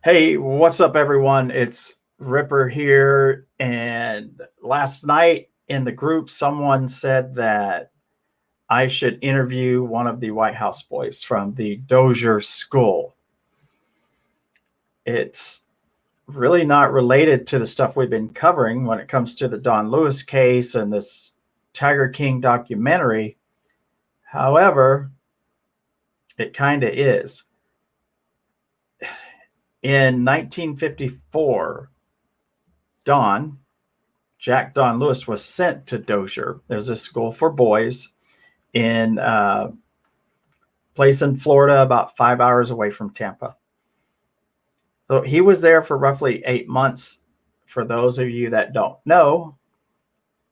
Hey, what's up, everyone? It's Ripper here. And last night in the group, someone said that I should interview one of the White House boys from the Dozier school. It's really not related to the stuff we've been covering when it comes to the Don Lewis case and this Tiger King documentary. However, it kind of is. In 1954, Jack Don Lewis was sent to Dozier. There's a school for boys in a place in Florida, about 5 hours away from Tampa. So he was there for roughly 8 months. For those of you that don't know,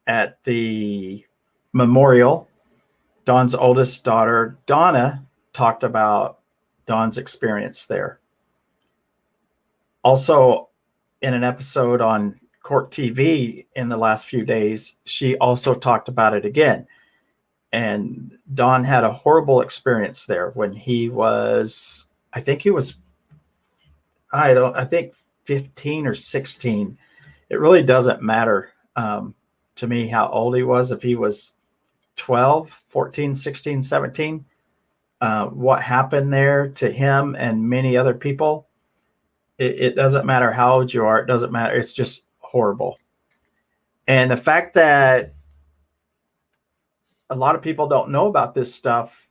at the memorial, Don's oldest daughter, Donna, talked about Don's experience there. Also, in an episode on Court TV in the last few days, she also talked about it again. And Don had a horrible experience there when he was, I think 15 or 16. It really doesn't matter to me how old he was. If he was 12, 14, 16, 17, what happened there to him and many other people, it doesn't matter how old you are. It doesn't matter. It's just horrible. And the fact that a lot of people don't know about this stuff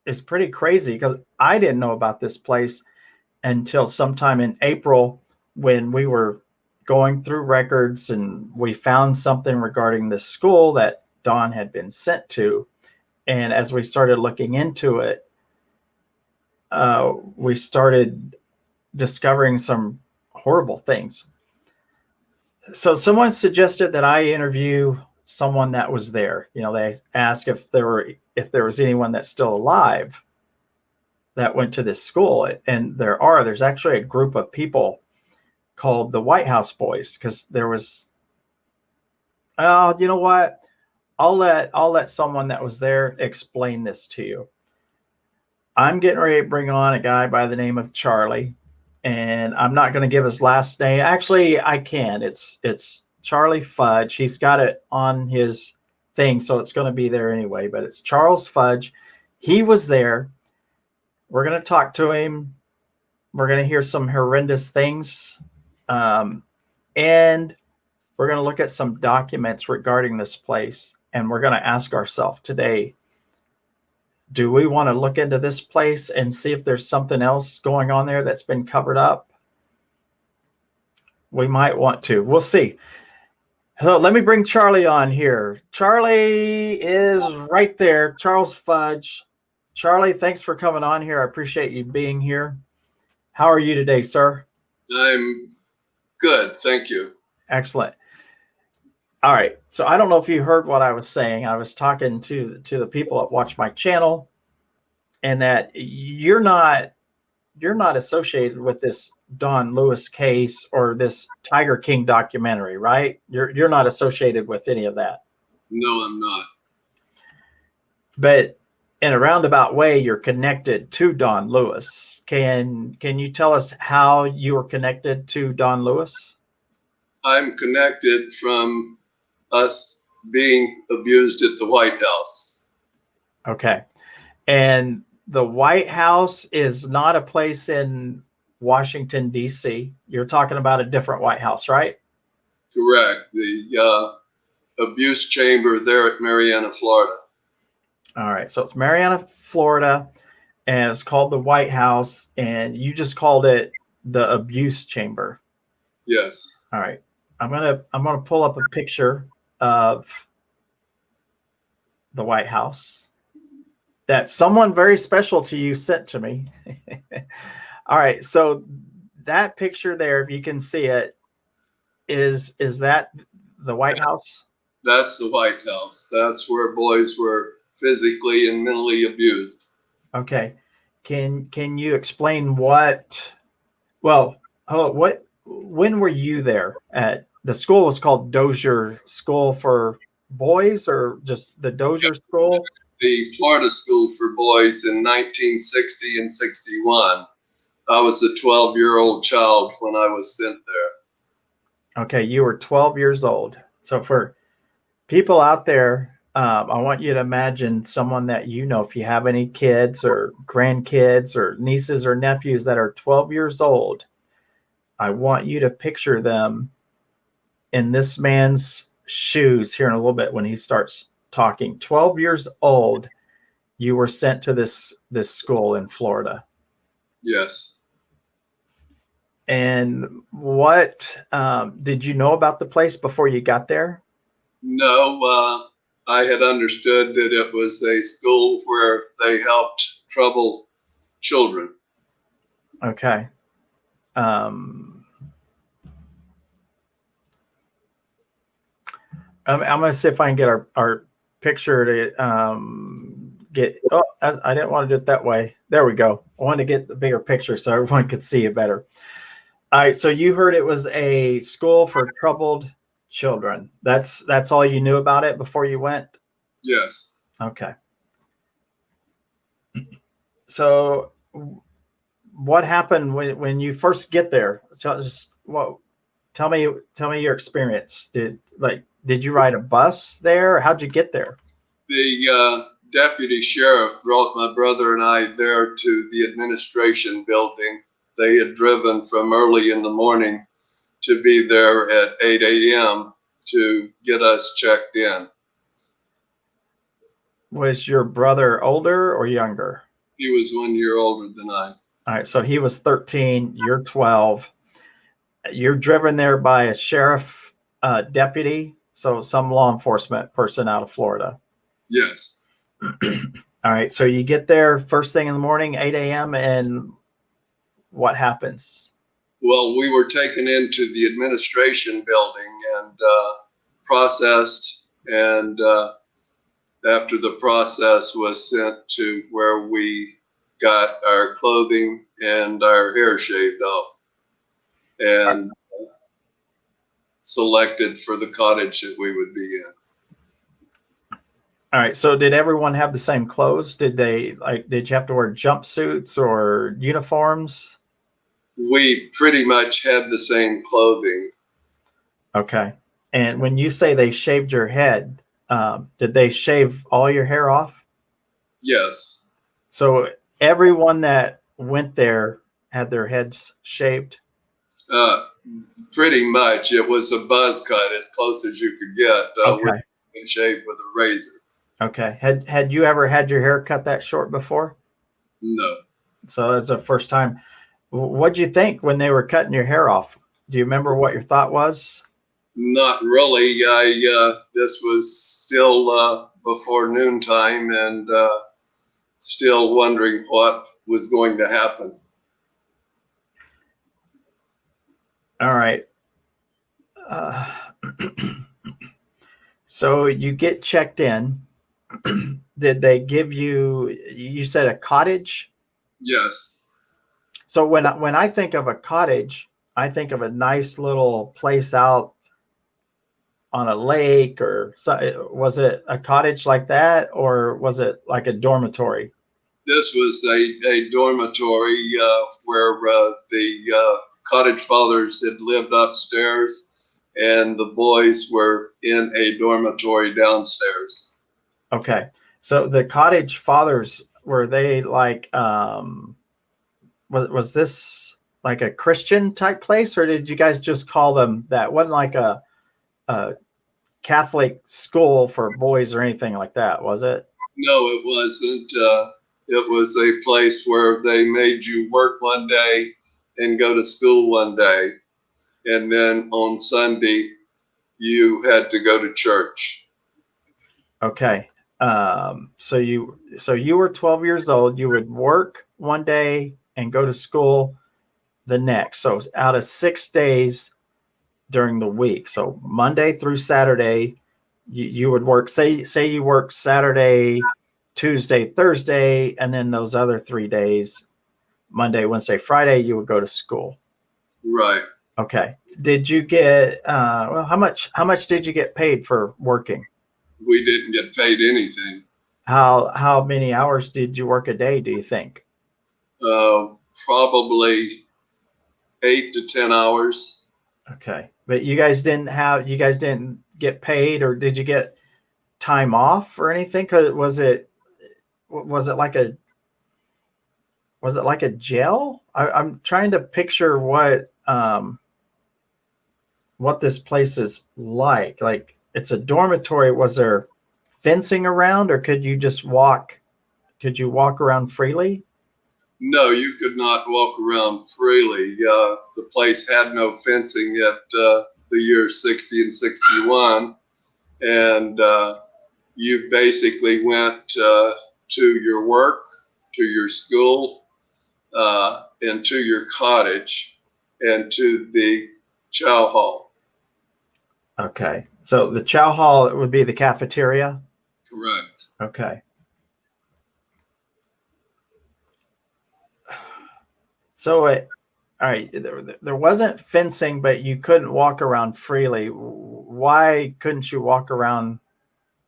is pretty crazy, because I didn't know about this place until sometime in April when we were going through records and we found something regarding this school that Don had been sent to. And as we started looking into it, we started discovering some horrible things. So someone suggested that I interview someone that was there. You know, they asked if there was anyone that's still alive that went to this school, and there's actually a group of people called the White House Boys, because there was, you know what? I'll let someone that was there explain this to you. I'm getting ready to bring on a guy by the name of Charlie, and I'm not going to give his last name. Actually, I can. It's Charlie Fudge. He's got it on his thing, so it's going to be there anyway, but it's Charles Fudge. He was there. We're going to talk to him. We're going to hear some horrendous things. And we're going to look at some documents regarding this place. And we're going to ask ourselves today, do we want to look into this place and see if there's something else going on there that's been covered up? We might want to. We'll see. So let me bring Charlie on here. Charlie is right there. Charles Fudge. Charlie, thanks for coming on here. I appreciate you being here. How are you today, sir? I'm good, thank you. Excellent. All right. So I don't know if you heard what I was saying. I was talking to the people that watch my channel, and that you're not associated with this Don Lewis case or this Tiger King documentary, right? You're not associated with any of that. No, I'm not. But in a roundabout way, you're connected to Don Lewis. Can you tell us how you were connected to Don Lewis? I'm connected from us being abused at the White House. Okay. And the White House is not a place in Washington, D.C. You're talking about a different White House, right? Correct. The abuse chamber there at Marianna, Florida. All right. So it's Marianna, Florida, and it's called the White House, and you just called it the abuse chamber. Yes. All right. I'm gonna pull up a picture of the White House that someone very special to you sent to me. All right. So that picture there, if you can see it, is that the White House? That's the White House. That's where boys were physically and mentally abused. Okay. Can you explain when were you there at the school? Was called Dozier School for Boys, or just the Dozier School? The Florida School for Boys in 1960 and 61. I was a 12-year-old child when I was sent there. Okay, you were 12 years old. So for people out there, I want you to imagine someone that you know, if you have any kids or grandkids or nieces or nephews that are 12 years old, I want you to picture them in this man's shoes here in a little bit when he starts talking. 12 years old, you were sent to this school in Florida. Yes. And what did you know about the place before you got there? No, I had understood that it was a school where they helped troubled children. Okay. I'm going to see if I can get our picture to get. Oh, I didn't want to do it that way. There we go. I wanted to get the bigger picture so everyone could see it better. All right. So you heard it was a school for troubled children. That's all you knew about it before you went? Yes. Okay. So what happened when you first get there? Tell me your experience. Did you ride a bus there? How'd you get there? The deputy sheriff brought my brother and I there to the administration building. They had driven from early in the morning to be there at 8 a.m. to get us checked in. Was your brother older or younger? He was 1 year older than I. All right, so he was 13, you're 12. You're driven there by a sheriff deputy, so some law enforcement person out of Florida. Yes. All right, so you get there first thing in the morning, 8 a.m., and what happens? Well, we were taken into the administration building and processed, and after the process was sent to where we got our clothing and our hair shaved off and selected for the cottage that we would be in. All right, so did everyone have the same clothes? Did you have to wear jumpsuits or uniforms? We pretty much had the same clothing. Okay. And when you say they shaved your head, did they shave all your hair off? Yes. So everyone that went there had their heads shaved? Pretty much. It was a buzz cut as close as you could get. Okay. We shaved with a razor. Okay. Had you ever had your hair cut that short before? No. So that's the first time. What'd you think when they were cutting your hair off? Do you remember what your thought was? Not really. This was still before noontime and still wondering what was going to happen. All right. So you get checked in. Did they give you said a cottage? Yes. So when I think of a cottage, I think of a nice little place out on a lake, or so. Was it a cottage like that, or was it like a dormitory? This was a dormitory where the cottage fathers had lived upstairs and the boys were in a dormitory downstairs. Okay. So the cottage fathers, were they like, was this like a Christian type place, or did you guys just call them that? Wasn't like a Catholic school for boys or anything like that, was it? No, it wasn't. It was a place where they made you work one day and go to school one day. And then on Sunday, you had to go to church. Okay. So you were 12 years old. You would work one day and go to school the next. So out of 6 days during the week. So Monday through Saturday, you would work. Say you work Saturday, Tuesday, Thursday, and then those other 3 days, Monday, Wednesday, Friday, you would go to school. Right. Okay. Did you get well? How much did you get paid for working? We didn't get paid anything. How many hours did you work a day, do you think? probably 8 to 10 hours. Okay. But you guys didn't get paid, or did you get time off or anything? Cause was it like a jail? I'm trying to picture what this place is like. Like, it's a dormitory. Was there fencing around, or could you walk around freely? No, you could not walk around freely. The place had no fencing at the years 60 and 61. And you basically went to your work, to your school, and to your cottage, and to the chow hall. Okay. So the chow hall would be the cafeteria? Correct. Okay. So all right, there wasn't fencing, but you couldn't walk around freely. Why couldn't you walk around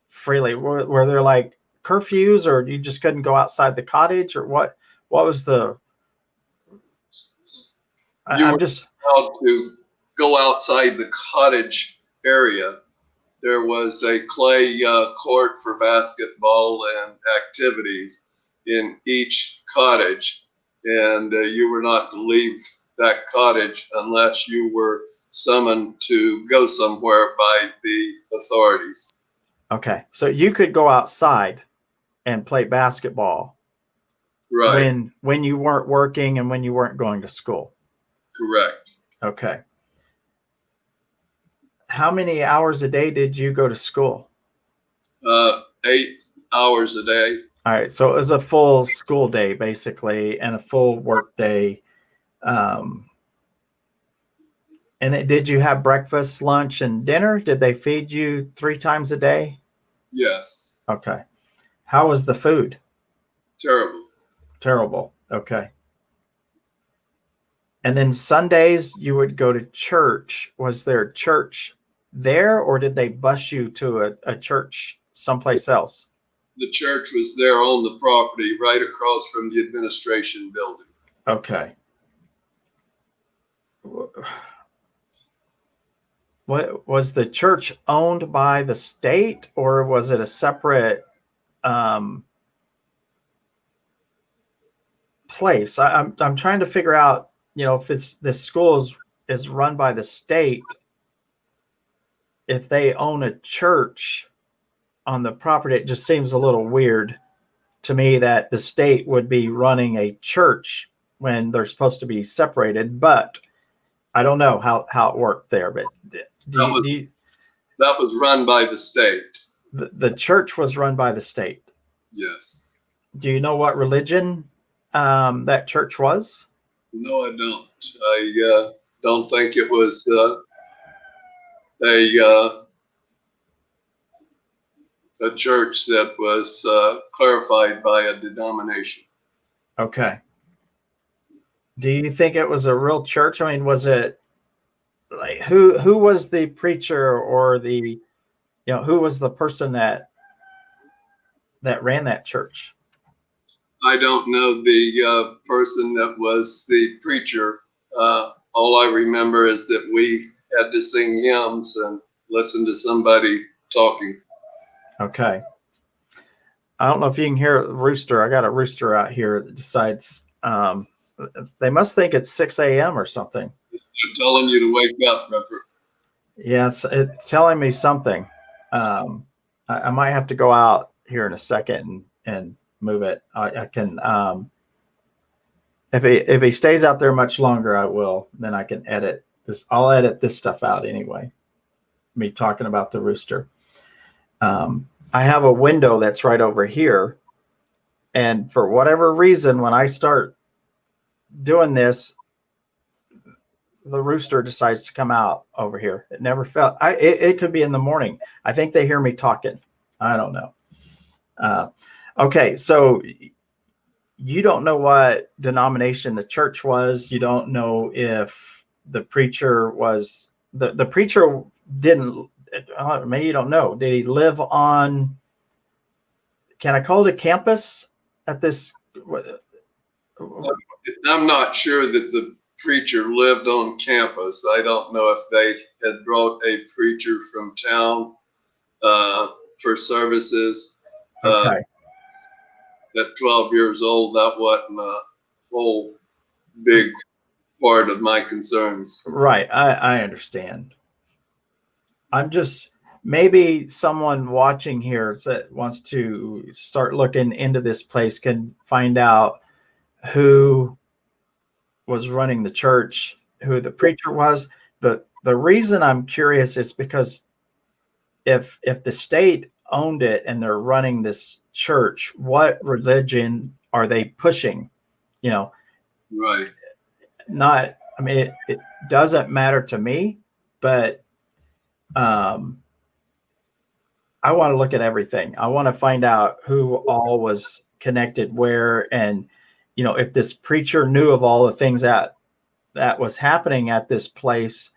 freely? Were there like curfews, or you just couldn't go outside the cottage, or what? What was the? You I'm were just allowed to go outside the cottage area. There was a clay court for basketball and activities in each cottage, and you were not to leave that cottage unless you were summoned to go somewhere by the authorities. okay. So you could go outside and play basketball Right, when you weren't working and when you weren't going to school. correct. Okay. How many hours a day did you go to school? 8 hours a day. All right. So it was a full school day, basically, and a full work day. Um, and did you have breakfast, lunch, and dinner? Did they feed you 3 times a day? Yes, Okay. How was the food? terrible. Terrible. Okay. And then Sundays, you would go to church. Was there church there, or did they bus you to a church someplace else? The church was there on the property right across from the administration building. Okay. What was the church owned by the state, or was it a separate place? I'm trying to figure out, if this school is run by the state, if they own a church on the property. It just seems a little weird to me that the state would be running a church when they're supposed to be separated. But I don't know how it worked there. But That was run by the state. The church was run by the state? Yes. Do you know what religion that church was? No, I don't. I don't think it was a church that was clarified by a denomination. Okay. Do you think it was a real church? I mean, was it like who was the preacher, or who was the person that ran that church? I don't know the person that was the preacher. All I remember is that we had to sing hymns and listen to somebody talking. Okay. I don't know if you can hear a rooster. I got a rooster out here that decides they must think it's 6 a.m. or something. They're telling you to wake up, Reverend. Yes, it's telling me something. I might have to go out here in a second and move it. I can if he stays out there much longer, I will. Then I can edit this. I'll edit this stuff out anyway. Me talking about the rooster. I have a window that's right over here, and for whatever reason, when I start doing this, the rooster decides to come out over here. It never felt. It could be in the morning. I think they hear me talking. I don't know. Okay, so you don't know what denomination the church was. You don't know if the preacher was the preacher didn't. Maybe you don't know. Did he live on? Can I call it a campus at this? I'm not sure that the preacher lived on campus. I don't know if they had brought a preacher from town for services. Okay. At 12 years old, that wasn't a whole big part of my concerns. Right. I understand. I'm just maybe someone watching here that wants to start looking into this place can find out who was running the church, who the preacher was. The reason I'm curious is because if the state owned it and they're running this church, what religion are they pushing? You know, Right. not, I mean, it doesn't matter to me, but I want to look at everything. I want to find out who all was connected where, and if this preacher knew of all the things that was happening at this place,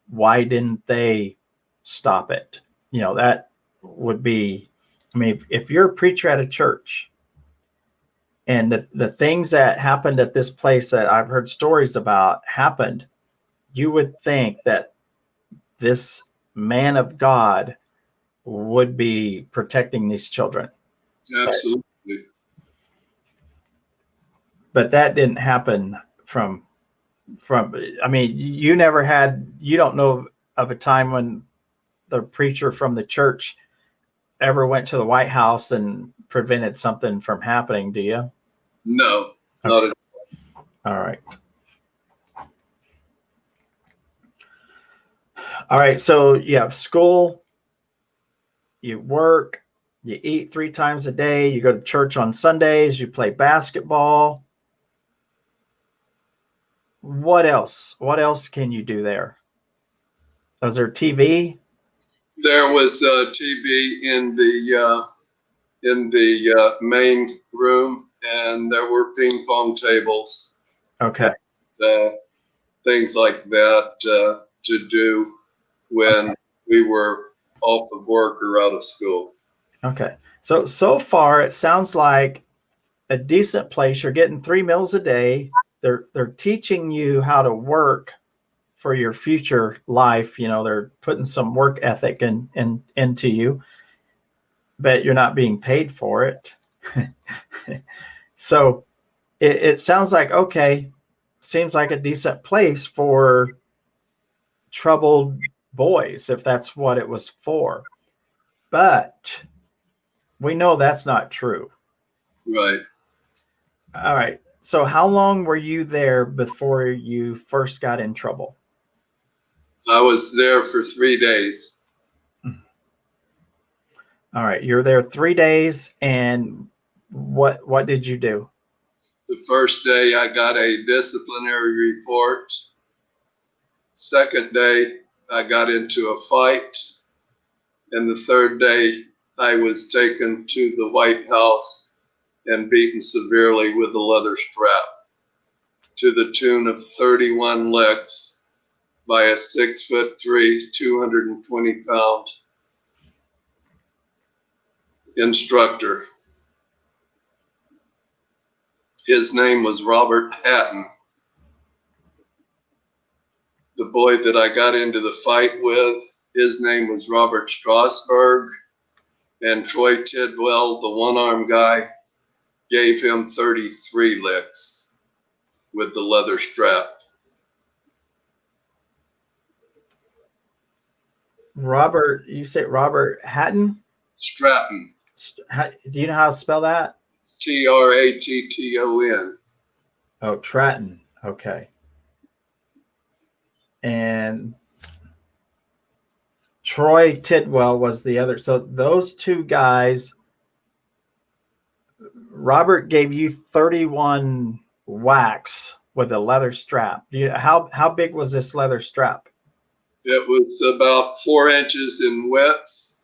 why didn't they stop it? That would be, I mean, if you're a preacher at a church and the things that happened at this place that I've heard stories about happened, you would think that this man of God would be protecting these children. Absolutely. But that didn't happen from, I mean, you don't know of a time when the preacher from the church ever went to the White House and prevented something from happening, do you? No, not at all. All right. All right. So you have school, you work, you eat 3 times a day, you go to church on Sundays, you play basketball. What else? What else can you do there? Was there TV? There was TV in the main room, and there were ping pong tables. Okay. And, things like that to do when we were off of work or out of school. Okay. So far, it sounds like a decent place. You're getting 3 meals a day. They're teaching you how to work for your future life. They're putting some work ethic into you, but you're not being paid for it. So it sounds like, okay, seems like a decent place for troubled boys, if that's what it was for. But we know that's not true. Right. All right. So how long were you there before you first got in trouble? I was there for 3 days. All right. You're there 3 days, and what did you do? The first day I got a disciplinary report. Second day I got into a fight. And the third day I was taken to the White House and beaten severely with a leather strap to the tune of 31 licks by a 6'3", 220-pound instructor. His name was Robert Hatton. The boy that I got into the fight with, his name was Robert Strasberg, and Troy Tidwell, the one-armed guy, gave him 33 licks with the leather strap. Robert, you say Robert Hatton? Stratton. Do you know how to spell that? Tratton. Oh, Stratton. Okay. And Troy Tidwell was the other. So those two guys, Robert gave you 31 whacks with a leather strap. How big was this leather strap? It was about 4 inches in width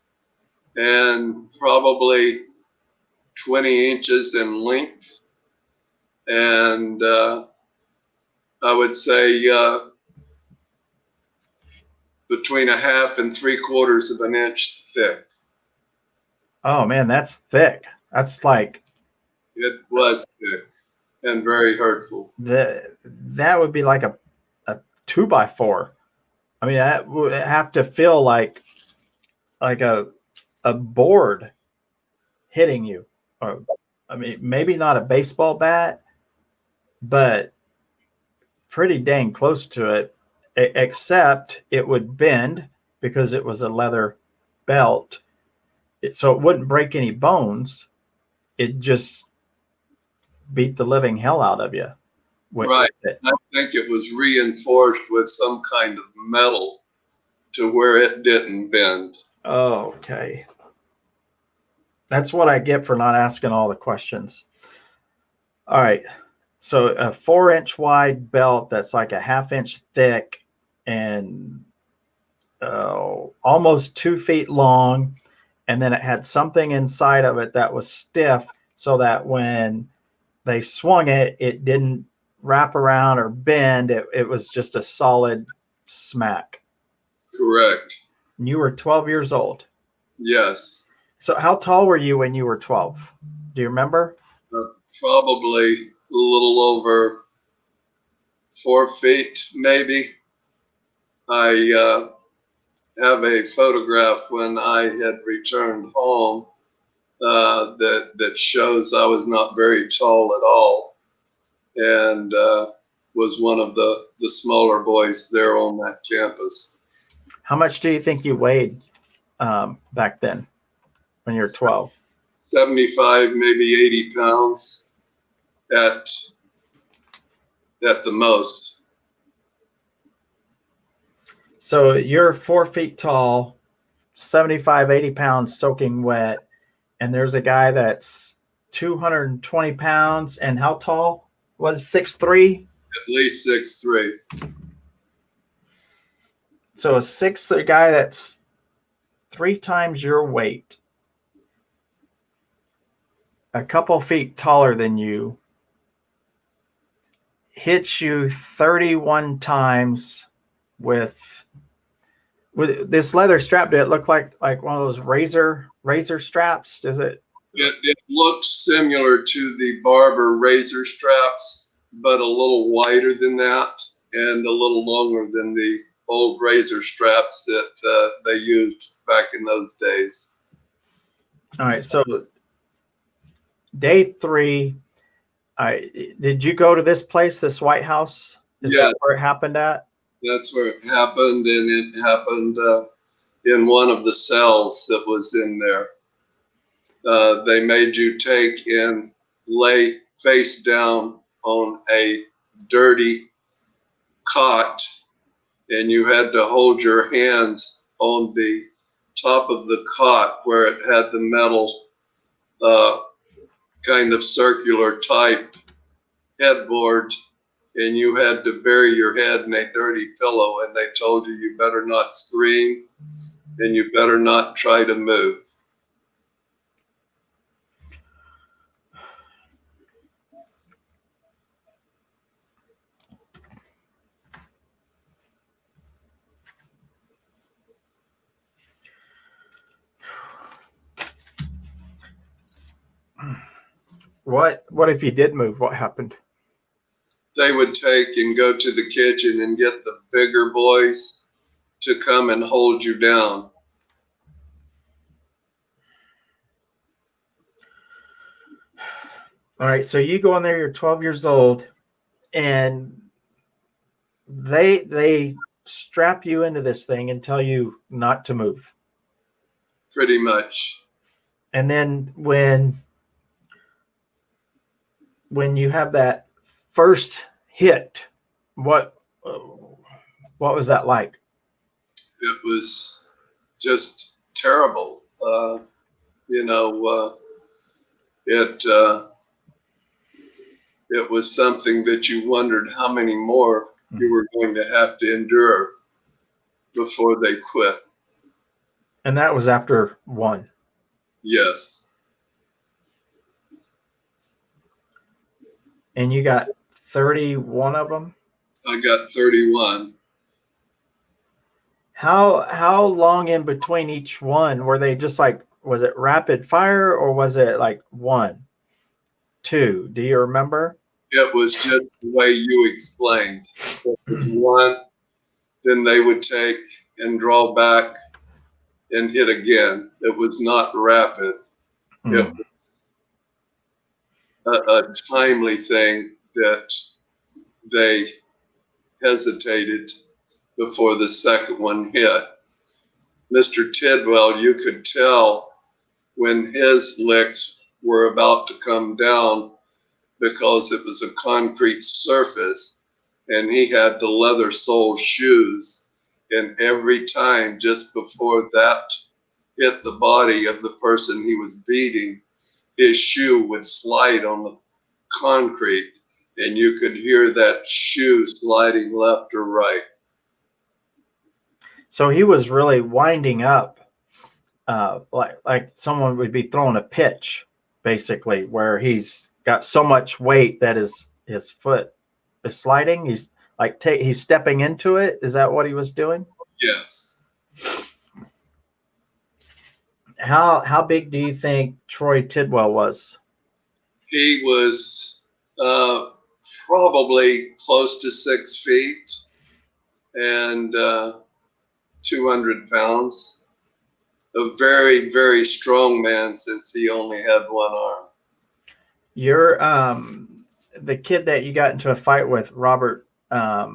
and probably 20 inches in length. And I would say between 1/2 and 3/4 of an inch thick. Oh man, that's thick. That's like, it was thick. and very hurtful. That would be like a 2x4. I mean, that would have to feel like a board hitting you. Or, I mean, maybe not a baseball bat, but pretty dang close to it, except it would bend because it was a leather belt. So it wouldn't break any bones. It just beat the living hell out of you. Right. I think it was reinforced with some kind of metal to where it didn't bend. Oh, okay. That's what I get for not asking all the questions. All right. So a 4-inch wide belt that's like a 1/2 inch thick and almost 2 feet long. And then it had something inside of it that was stiff so that when they swung it, it didn't wrap around or bend. It was just a solid smack. Correct. And you were 12 years old. Yes. So how tall were you when you were 12? Do you remember? Probably a little over 4 feet, maybe. I have a photograph when I had returned home that shows I was not very tall at all, and was one of the smaller boys there on that campus. How much do you think you weighed back then when you were 12? 75, maybe 80 pounds at the most. So you're 4 feet tall, 75, 80 pounds soaking wet. And there's a guy that's 220 pounds. And how tall? Was 6'3"? At least 6'3". So a 6'3" guy that's 3 times your weight, a couple feet taller than you, hits you 31 times with this leather strap. Did it look like one of those razor straps? Does it? It looks similar to the barber razor straps, but a little wider than that and a little longer than the old razor straps that they used back in those days. All right. So day 3, did you go to this place, this White House? Is that where it happened at? That's where it happened, and it happened in one of the cells that was in there. They made you take and lay face down on a dirty cot, and you had to hold your hands on the top of the cot where it had the metal kind of circular type headboard, and you had to bury your head in a dirty pillow, and they told you better not scream and you better not try to move. What if you did move? What happened? They would take and go to the kitchen and get the bigger boys to come and hold you down. All right, so you go in there, you're 12 years old, and they strap you into this thing and tell you not to move. Pretty much. And then when you have that first hit, what was that like? It was just terrible. It was something that you wondered how many more you were going to have to endure before they quit. And that was after one. Yes. And you got 31 of them? I got 31. How long in between each one were they? Just like, was it rapid fire or was it like 1, 2? Do you remember? It was just the way you explained. It was one, then they would take and draw back and hit again. It was not rapid. It was a timely thing that they hesitated before the second one hit. Mr. Tidwell, you could tell when his licks were about to come down because it was a concrete surface and he had the leather soled shoes. And every time just before that hit the body of the person he was beating, his shoe would slide on the concrete and you could hear that shoe sliding left or right. So he was really winding up, like someone would be throwing a pitch, basically, where he's got so much weight that his foot is sliding. He's like he's stepping into it. Is that what he was doing? Yes. How big do you think Troy Tidwell was? He was probably close to 6 feet and 200 pounds. A very, very strong man since he only had one arm. You're the kid that you got into a fight with, Robert. How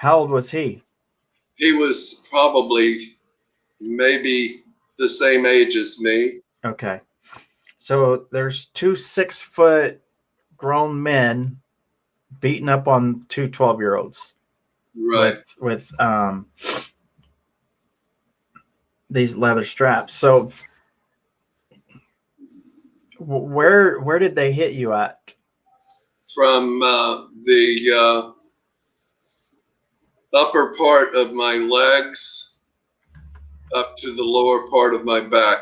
old was he? He was probably maybe the same age as me. Okay. So there's 2 6-foot grown men beating up on 2 12-year-olds. Right. With these leather straps. So where did they hit you at? From the upper part of my legs up to the lower part of my back.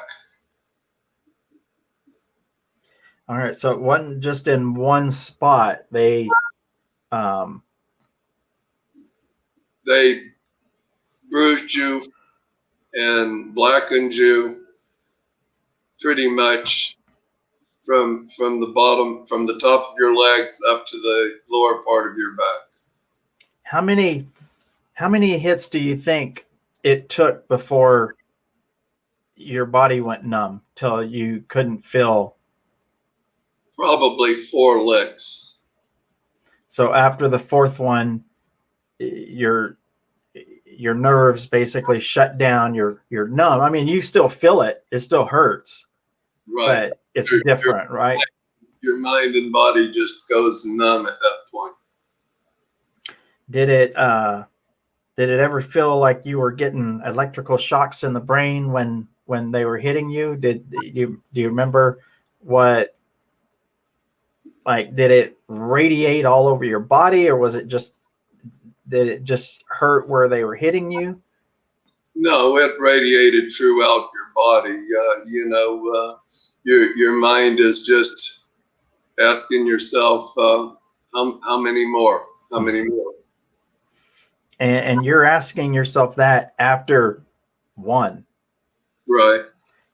All right, so it wasn't just in one spot. They bruised you and blackened you pretty much from the bottom, from the top of your legs up to the lower part of your back. How many hits do you think it took before your body went numb till you couldn't feel? Probably 4 licks. So after the 4th one, your nerves basically shut down. You're numb. I mean, you still feel it. It still hurts. Right. But it's different, right? Your mind and body just goes numb at that point. Did it ever feel like you were getting electrical shocks in the brain when they were hitting you? Do you remember what, like, did it radiate all over your body, or did it just hurt where they were hitting you? No, it radiated throughout your body. Your mind is just asking yourself, how many more? How many more? And you're asking yourself that after one. Right.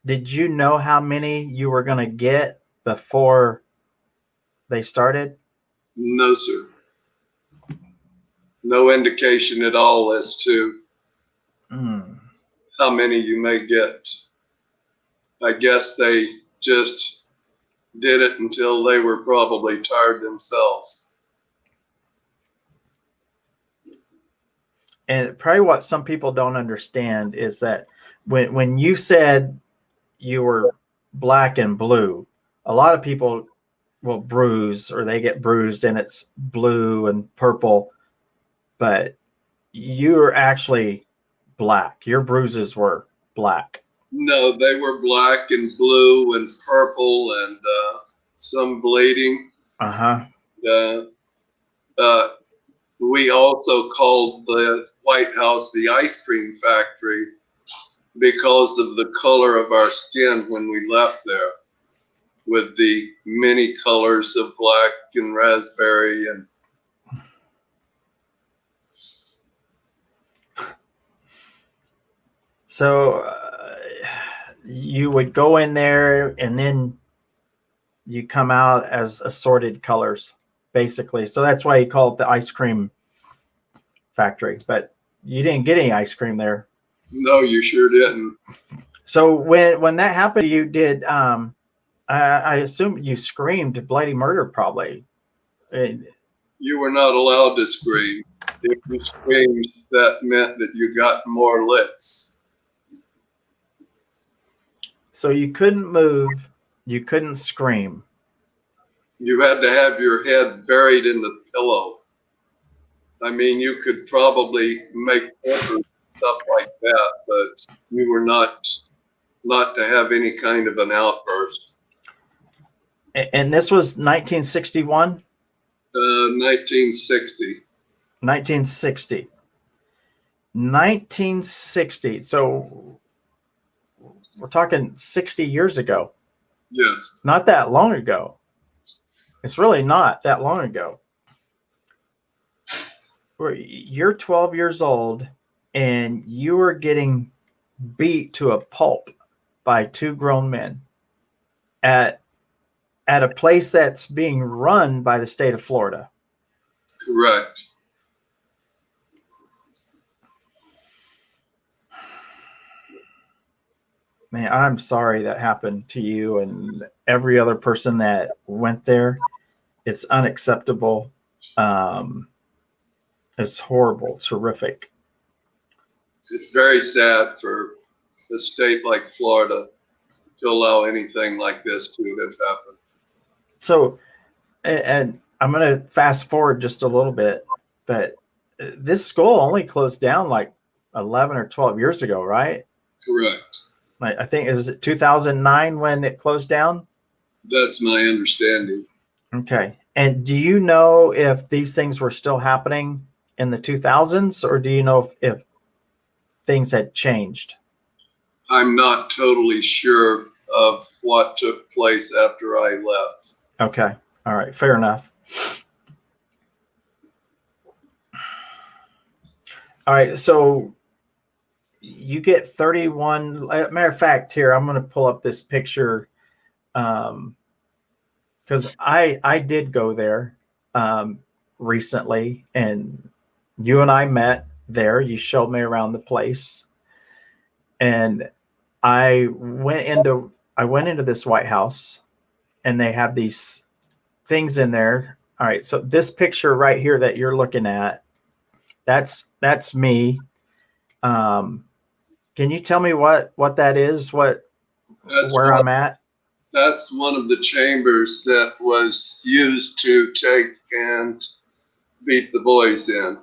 Did you know how many you were going to get before they started? No, sir. No indication at all as to how many you may get. I guess they just did it until they were probably tired themselves. And probably what some people don't understand is that when you said you were black and blue, a lot of people will bruise, or they get bruised and it's blue and purple, but you're actually black. Your bruises were black. No, they were black and blue and purple and some bleeding. We also called the White House the ice cream factory because of the color of our skin when we left there, with the many colors of black and raspberry and so you would go in there and then you come out as assorted colors. basically. So that's why you call it the ice cream factory. But you didn't get any ice cream there. No, you sure didn't. So when that happened, you did. I assume you screamed bloody murder, probably. You were not allowed to scream. If you screamed, that meant that you got more licks. So you couldn't move, you couldn't scream. You had to have your head buried in the pillow. I mean, you could probably make stuff like that, but you were not to have any kind of an outburst. And this was 1961? 1960. 1960. 1960. So we're talking 60 years ago. Yes. Not that long ago. It's really not that long ago. You're 12 years old and you are getting beat to a pulp by two grown men at a place that's being run by the state of Florida. Correct. Man, I'm sorry that happened to you and every other person that went there. It's unacceptable. It's horrible. It's horrific. It's very sad for a state like Florida to allow anything like this to have happened. So, and I'm going to fast forward just a little bit, but this school only closed down like 11 or 12 years ago, right? Correct. I think it was 2009 when it closed down. That's my understanding. Okay. And do you know if these things were still happening in the 2000s, or do you know if things had changed? I'm not totally sure of what took place after I left. Okay. All right. Fair enough. All right. So you get 31. Matter of fact, here, I'm going to pull up this picture because I did go there recently, and you and I met there. You showed me around the place, and I went into this White House, and they have these things in there. All right, so this picture right here that you're looking at, that's me. Can you tell me what that is? Where I'm at? That's one of the chambers that was used to take and beat the boys in.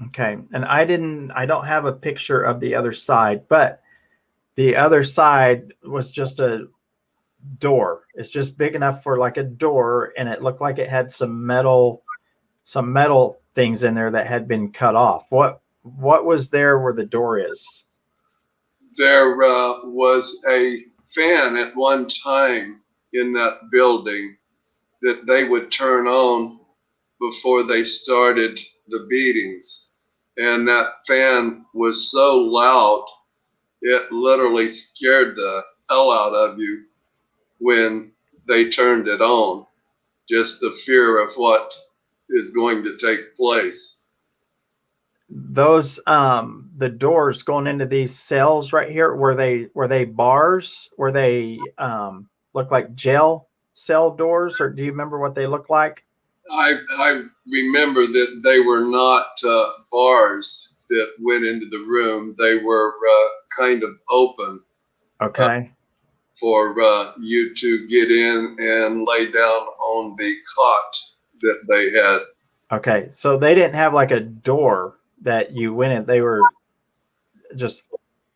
Okay, and I don't have a picture of the other side, but the other side was just a door. It's just big enough for like a door, and it looked like it had some metal things in there that had been cut off. What was there where the door is? There was a fan at one time in that building that they would turn on before they started the beatings. And that fan was so loud, it literally scared the hell out of you when they turned it on. Just the fear of what is going to take place. Those the doors going into these cells right here, were they bars? Were they look like jail cell doors, or do you remember what they look like? I remember that they were not bars that went into the room. They were kind of open. Okay. For you to get in and lay down on the cot that they had. Okay, so they didn't have like a door that you went in. They were just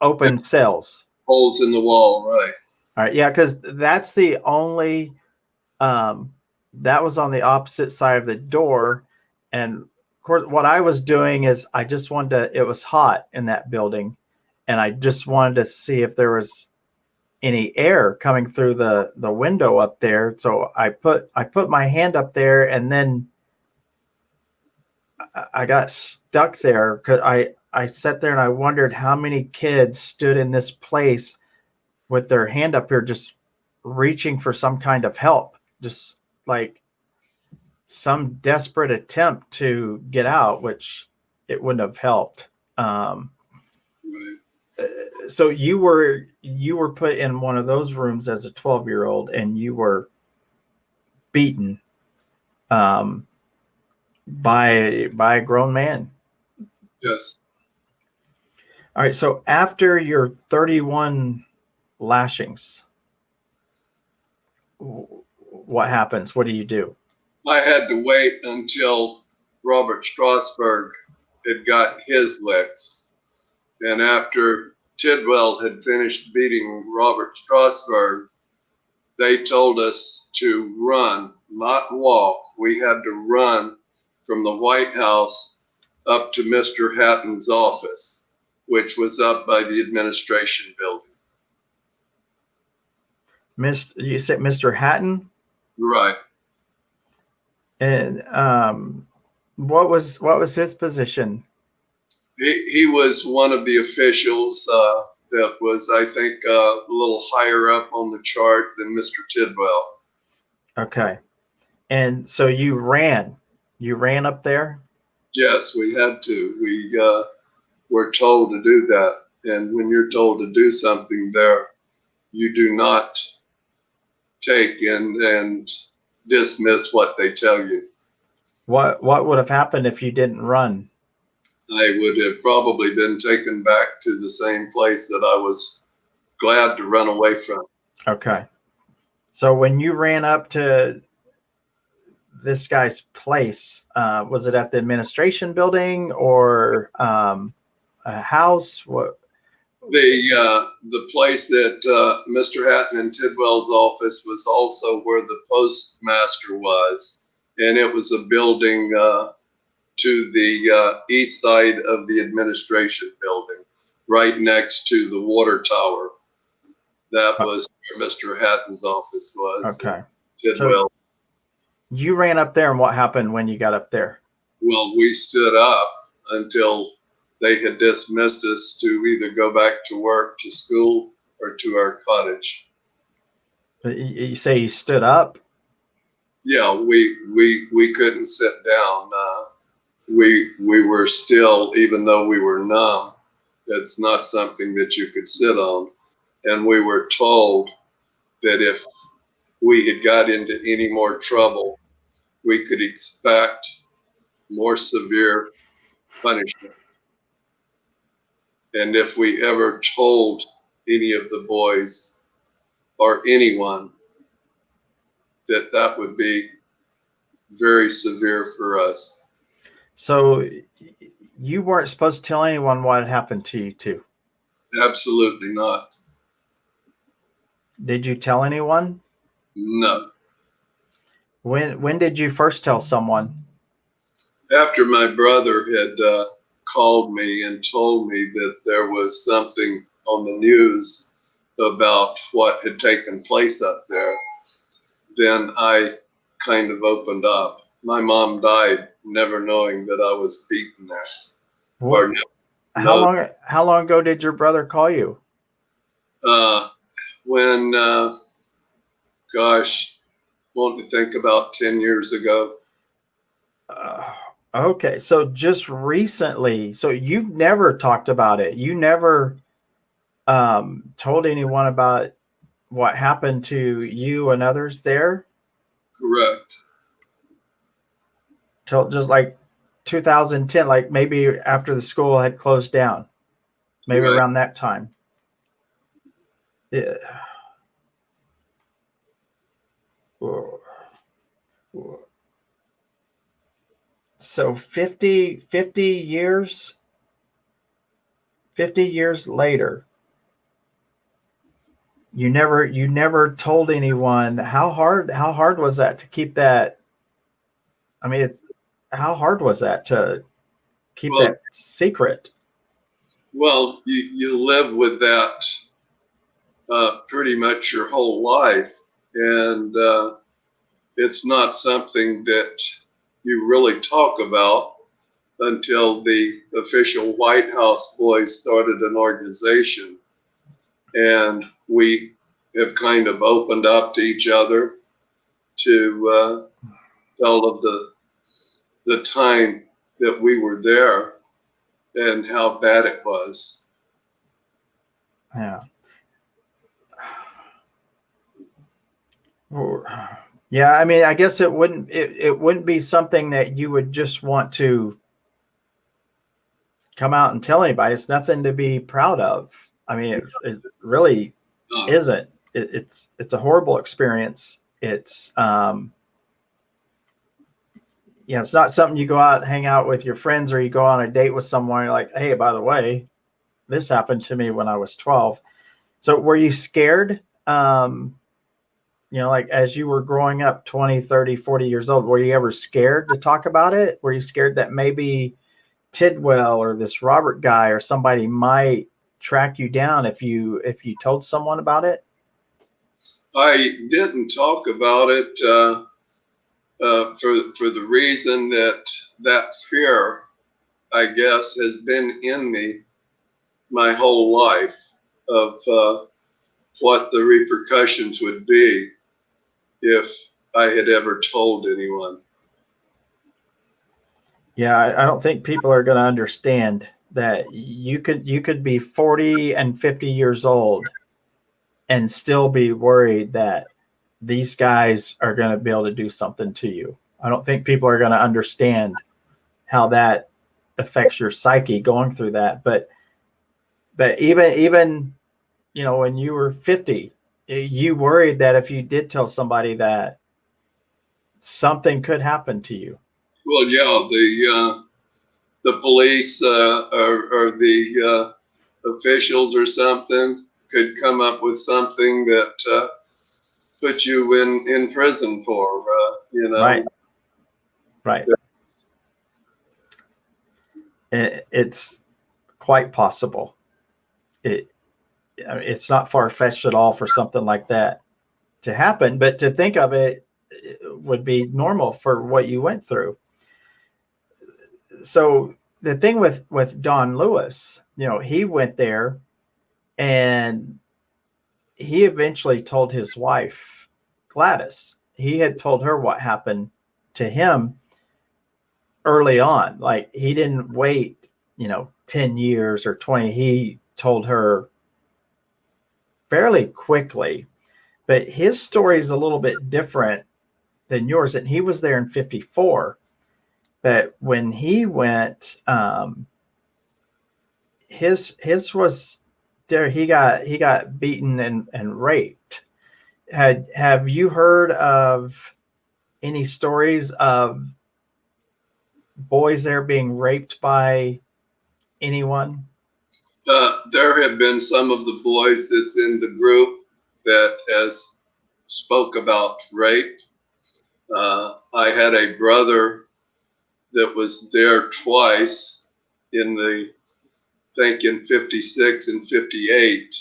open cells. Holes in the wall, right. All right, yeah, because that's the only that was on the opposite side of the door. And of course, what I was doing is I just wanted to, it was hot in that building, and I just wanted to see if there was any air coming through the window up there. So I put my hand up there, and then I got stuck there because I sat there and I wondered how many kids stood in this place with their hand up here, just reaching for some kind of help, just like some desperate attempt to get out, which it wouldn't have helped. So you were put in one of those rooms as a 12-year-old, and you were beaten by a grown man. Yes. All right. So after your 31 lashings, what happens? What do you do? I had to wait until Robert Strasberg had got his licks. And after Tidwell had finished beating Robert Strasberg, they told us to run, not walk. We had to run from the White House up to Mr. Hatton's office, which was up by the administration building. You said Mr. Hatton? Right. And what was his position? He was one of the officials that was, I think, a little higher up on the chart than Mr. Tidwell. Okay. And so you ran up there? Yes, we had to. We were told to do that. And when you're told to do something there, you do not take and dismiss what they tell you. What would have happened if you didn't run? I would have probably been taken back to the same place that I was glad to run away from. Okay. So when you ran up to this guy's place, was it at the administration building or a house? What? The place that Mr. Hatton and Tidwell's office was also where the postmaster was, and it was a building to the east side of the administration building, right next to the water tower. That was where Mr. Hatton's office was. Okay. Tidwell. So you ran up there, and what happened when you got up there? Well, we stood up until they had dismissed us to either go back to work, to school, or to our cottage. You say you stood up? Yeah, we couldn't sit down. We were still, even though we were numb, it's not something that you could sit on. And we were told that if we had got into any more trouble, we could expect more severe punishment. And if we ever told any of the boys or anyone that would be very severe for us. So you weren't supposed to tell anyone what had happened to you too? Absolutely not. Did you tell anyone? No. When did you first tell someone? After my brother had called me and told me that there was something on the news about what had taken place up there, then I kind of opened up. My mom died never knowing that I was beaten there. What? How long ago did your brother call you? When, gosh, want to think about 10 years ago. Okay, so just recently, so you've never talked about it. You never told anyone about what happened to you and others there? Correct. Till just like 2010, like maybe after the school had closed down, maybe Right. around that time. Yeah. So 50 years later, you never told anyone. How hard was that to keep that? I mean, how hard was that to keep that secret? Well, you live with that pretty much your whole life, and it's not something that you really talk about until the official White House boys started an organization, and we have kind of opened up to each other to felt of the time that we were there and how bad it was. Yeah. Yeah, I mean, I guess it wouldn't be something that you would just want to come out and tell anybody. It's nothing to be proud of. I mean, it really isn't. It's a horrible experience. It's it's not something you go out and hang out with your friends, or you go on a date with someone. You're like, hey, by the way, this happened to me when I was 12. So were you scared? Like as you were growing up 20, 30, 40 years old, were you ever scared to talk about it? Were you scared that maybe Tidwell or this Robert guy or somebody might track you down if you told someone about it? I didn't talk about it for the reason that fear, I guess, has been in me my whole life of what the repercussions would be if I had ever told anyone. Yeah, I don't think people are going to understand that you could be 40 and 50 years old and still be worried that these guys are going to be able to do something to you. I don't think people are going to understand how that affects your psyche going through that. But even when you were 50, you worried that if you did tell somebody that something could happen to you. Well, yeah, the police or the officials or something could come up with something that put you in prison for, Right. It's quite possible. It's not far-fetched at all for something like that to happen, but to think of it would be normal for what you went through. So the thing with Don Lewis, he went there and he eventually told his wife, Gladys, he had told her what happened to him early on. Like he didn't wait, 10 years or 20. He told her fairly quickly, but his story is a little bit different than yours. And he was there in 54. But when he went, his was there. He got beaten and raped. Have you heard of any stories of boys there being raped by anyone? There have been some of the boys that's in the group that has spoke about rape. I had a brother that was there twice in 56 and 58,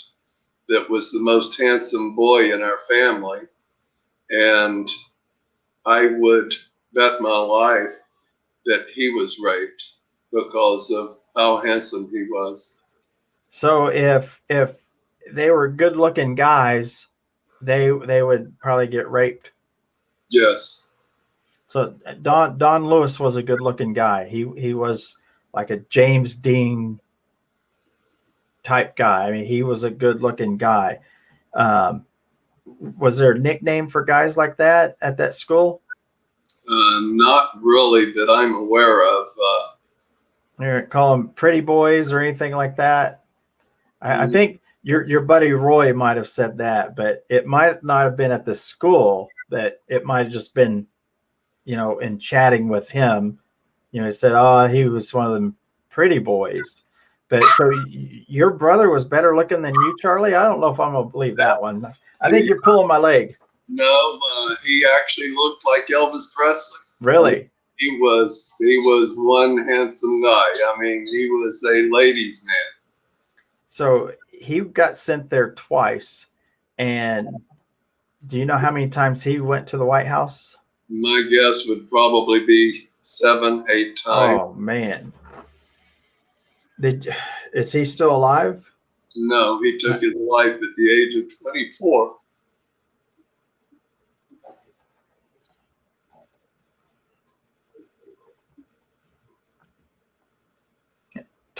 that was the most handsome boy in our family. And I would bet my life that he was raped because of how handsome he was. So if they were good looking guys, they would probably get raped. Yes. So Don Lewis was a good looking guy. He was like a James Dean type guy. I mean, he was a good looking guy. Was there a nickname for guys like that at that school? Not really that I'm aware of. You call them pretty boys or anything like that? I think your buddy Roy might have said that, but it might not have been at the school. That it might have just been, in chatting with him. He said, "Oh, he was one of them pretty boys." But so your brother was better looking than you, Charlie? I don't know if I'm gonna believe that one. I think you're pulling my leg. No, he actually looked like Elvis Presley. Really? He was one handsome guy. I mean, he was a ladies' man. So he got sent there twice. And do you know how many times he went to the White House? My guess would probably be 7, 8 times. Oh man. Is he still alive? No, he took his life at the age of 24.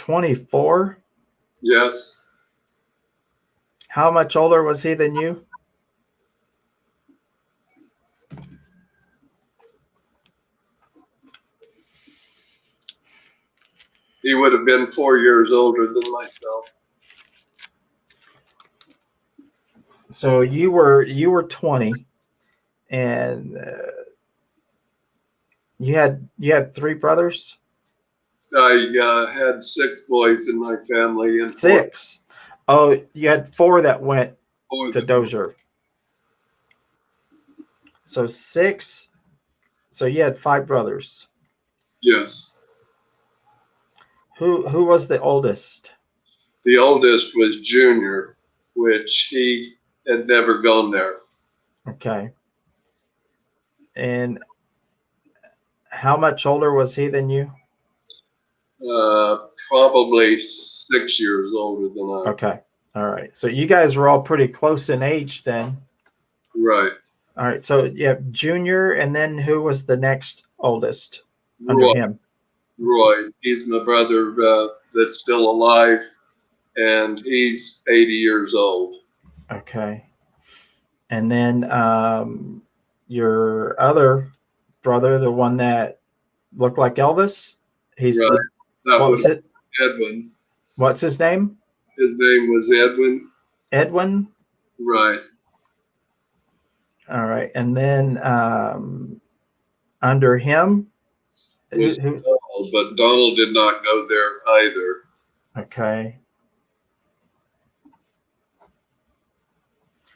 24? Yes. How much older was he than you? He would have been 4 years older than myself. So you were 20, and you had three brothers? I had 6 boys in my family and 6. Oh, you had 4 that went four to Dozier. So 6. So you had 5 brothers. Yes. Who was the oldest? The oldest was Junior, which he had never gone there. Okay. And how much older was he than you? Probably 6 years older than I. Okay. All right. So you guys were all pretty close in age then. Right. All right. So you have Junior, and then who was the next oldest under Roy. him? Roy. He's my brother that's still alive, and he's 80 years old. Okay. And then your other brother, the one that looked like Elvis, he's Right. That what was was it? Edwin. What's his name? His name was Edwin. Edwin. Right. All right. And then under him, Was who's Donald, but Donald did not go there either. okay.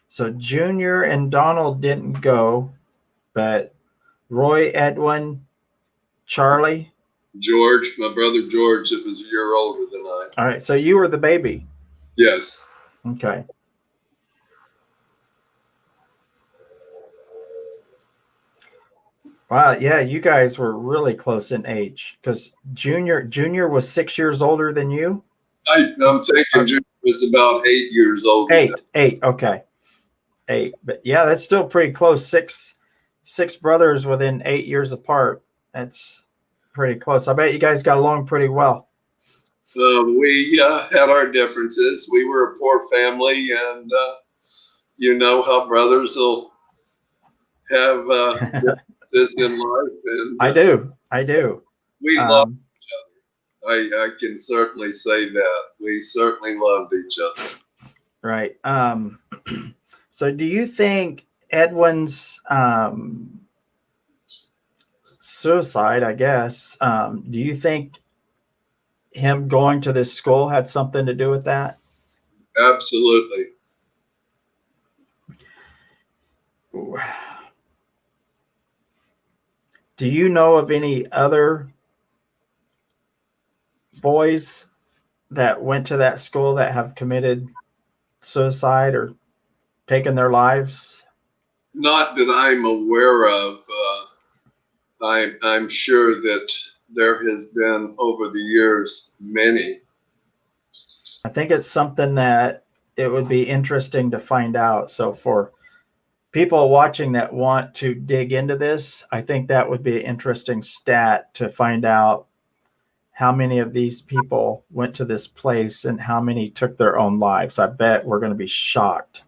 So Junior and Donald didn't go, but Roy, Edwin, Charlie. George, my brother George, that was a year older than I. All right. So you were the baby. Yes. Okay. Wow. Yeah. You guys were really close in age because Junior was 6 years older than you. I'm taking Junior was about 8 years older. 8. Okay. 8. But yeah, that's still pretty close. Six brothers within 8 years apart. That's pretty close. I bet you guys got along pretty well. We had our differences. We were a poor family, and you know how brothers will have differences in life. And I do. we loved each other. I can certainly say that. We certainly loved each other. Right. So do you think Edwin's suicide, I guess, do you think him going to this school had something to do with that? Absolutely. Do you know of any other boys that went to that school that have committed suicide or taken their lives? Not that I'm aware of. I'm sure that there has been over the years many. I think it's something that it would be interesting to find out. So for people watching that want to dig into this, I think that would be an interesting stat to find out how many of these people went to this place and how many took their own lives. I bet we're going to be shocked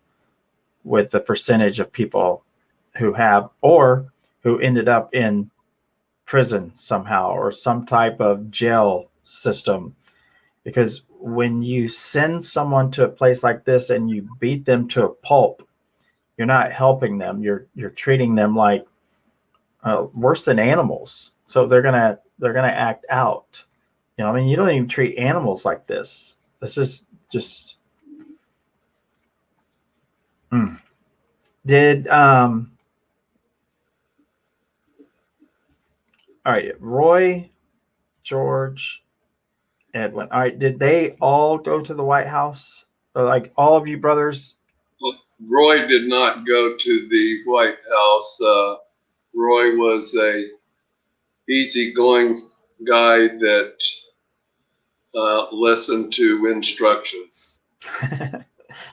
with the percentage of people who have or who ended up in prison somehow or some type of jail system. Because when you send someone to a place like this and you beat them to a pulp, you're not helping them. You're treating them like worse than animals. So they're gonna act out. You know, I mean, you don't even treat animals like this. This is just. Did all right, Roy, George, Edwin. All right, did they all go to the White House? Like all of you brothers? Well, Roy did not go to the White House. Roy was a easygoing guy that listened to instructions.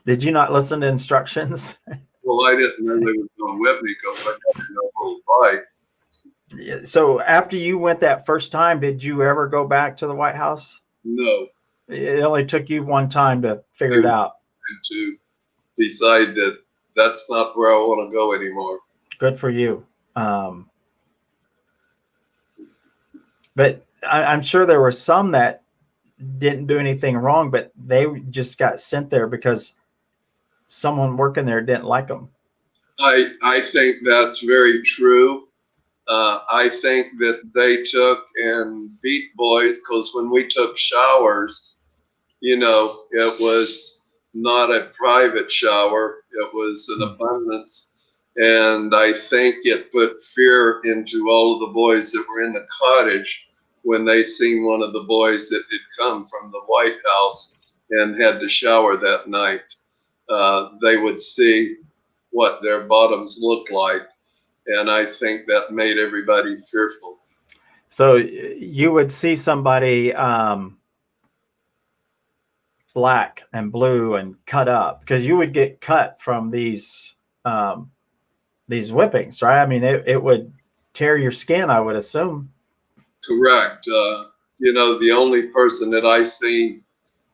Did you not listen to instructions? Well, I didn't know they was going with me because I got in a little fight. So after you went that first time, did you ever go back to the White House? No, It only took you one time to figure it out. to decide that that's not where I want to go anymore. Good for you. But I'm sure there were some that didn't do anything wrong, but they just got sent there because someone working there didn't like them. I think that's very true. I think that they took and beat boys because when we took showers, it was not a private shower. It was an abundance. And I think it put fear into all of the boys that were in the cottage when they seen one of the boys that had come from the White House and had to shower that night. They would see what their bottoms looked like. And I think that made everybody fearful. So you would see somebody black and blue and cut up because you would get cut from these whippings, right? I mean, it would tear your skin, I would assume. Correct. The only person that I seen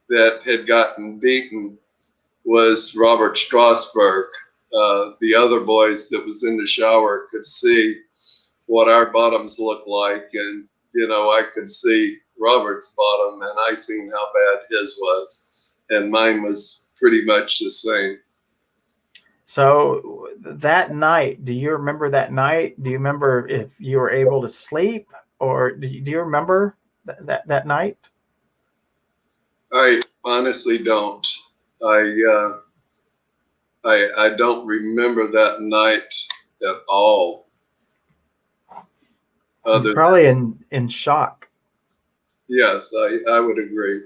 that had gotten beaten was Robert Strasberg. The other boys that was in the shower could see what our bottoms looked like, and I could see Robert's bottom, and I seen how bad his was, and mine was pretty much the same. So that night, do you remember that night? Do you remember if you were able to sleep, or do you remember that night? I honestly don't. I don't remember that night at all. Probably in shock. Yes, I would agree.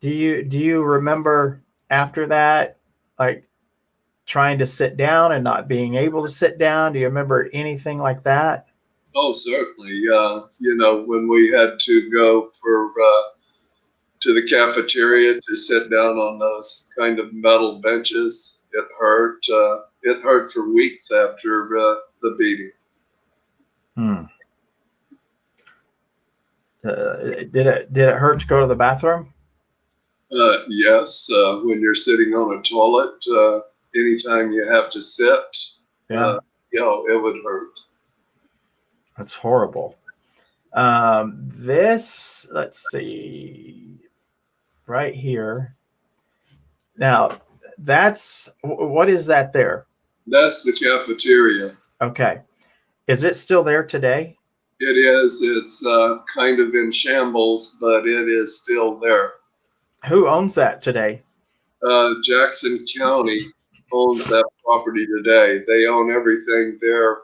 Do you remember after that, like trying to sit down and not being able to sit down? Do you remember anything like that? Oh, certainly. When we had to go to the cafeteria to sit down on those kind of metal benches, it hurt. It hurt for weeks after the beating. Did it hurt to go to the bathroom? Yes. When you're sitting on a toilet, anytime you have to sit, Yeah. It would hurt. That's horrible. Let's see, right here. Now, what is that there? That's the cafeteria. Okay. Is it still there today? It is. It's kind of in shambles, but it is still there. Who owns that today? Jackson County owns that property today. They own everything there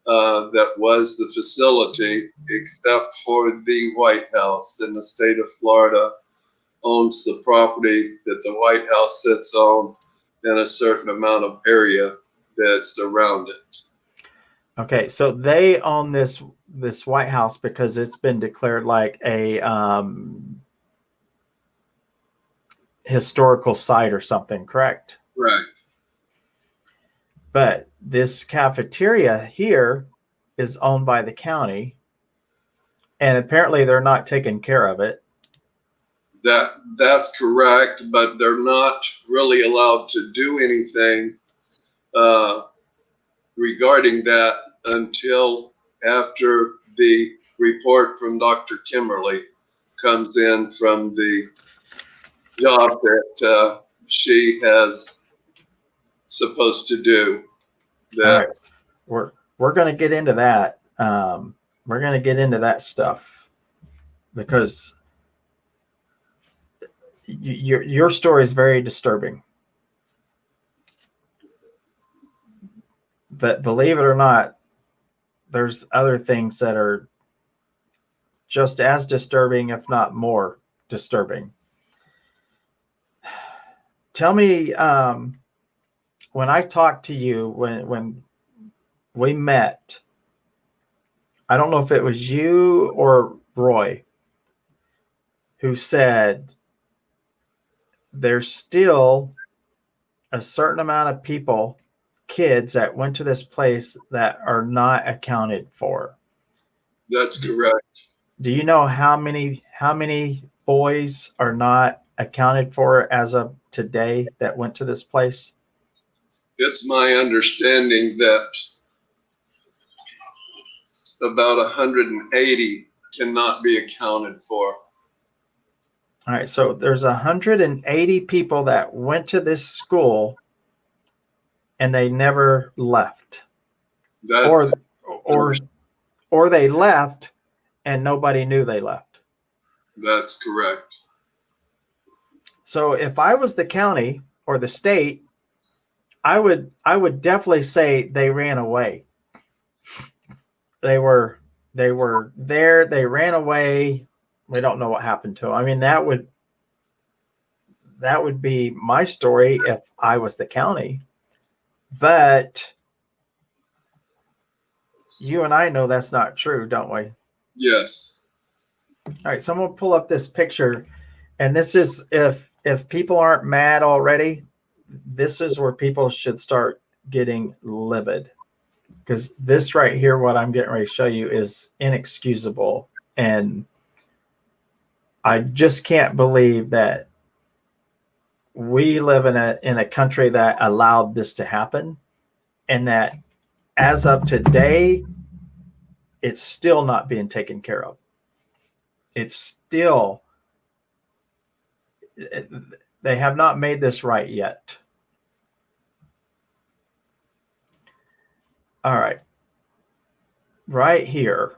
that was the facility, except for the White House. In the state of Florida owns the property that the White House sits on and a certain amount of area that's around it. Okay, so they own this White House because it's been declared like a historical site or something, correct? Right. But this cafeteria here is owned by the county, and apparently they're not taking care of it. That's correct, but they're not really allowed to do anything regarding that until after the report from Dr. Kimberly comes in from the job that she has supposed to do. All right. We're going to get into that. We're going to get into that stuff because your story is very disturbing. But believe it or not, there's other things that are just as disturbing, if not more disturbing. Tell me, when I talked to you, when we met, I don't know if it was you or Roy who said there's still a certain amount of people, kids that went to this place that are not accounted for. That's correct. Do you know how many how many boys are not accounted for as of today that went to this place? It's my understanding that about 180 cannot be accounted for. All right, so there's 180 people that went to this school and they never left. That's Or they left and nobody knew they left. that's correct. So if I was the county or the state, I would definitely say they ran away. They were there, they ran away. We don't know what happened to them. I mean, that would be my story if I was the county. But you and I know that's not true, don't we? Yes. All right, so I'm gonna pull up this picture, and this is if people aren't mad already, this is where people should start getting livid, because this right here, what I'm getting ready to show you, is inexcusable, and I just can't believe that we live in a country that allowed this to happen, and that as of today, it's still not being taken care of. It's still, they have not made this right yet. All right. Right here.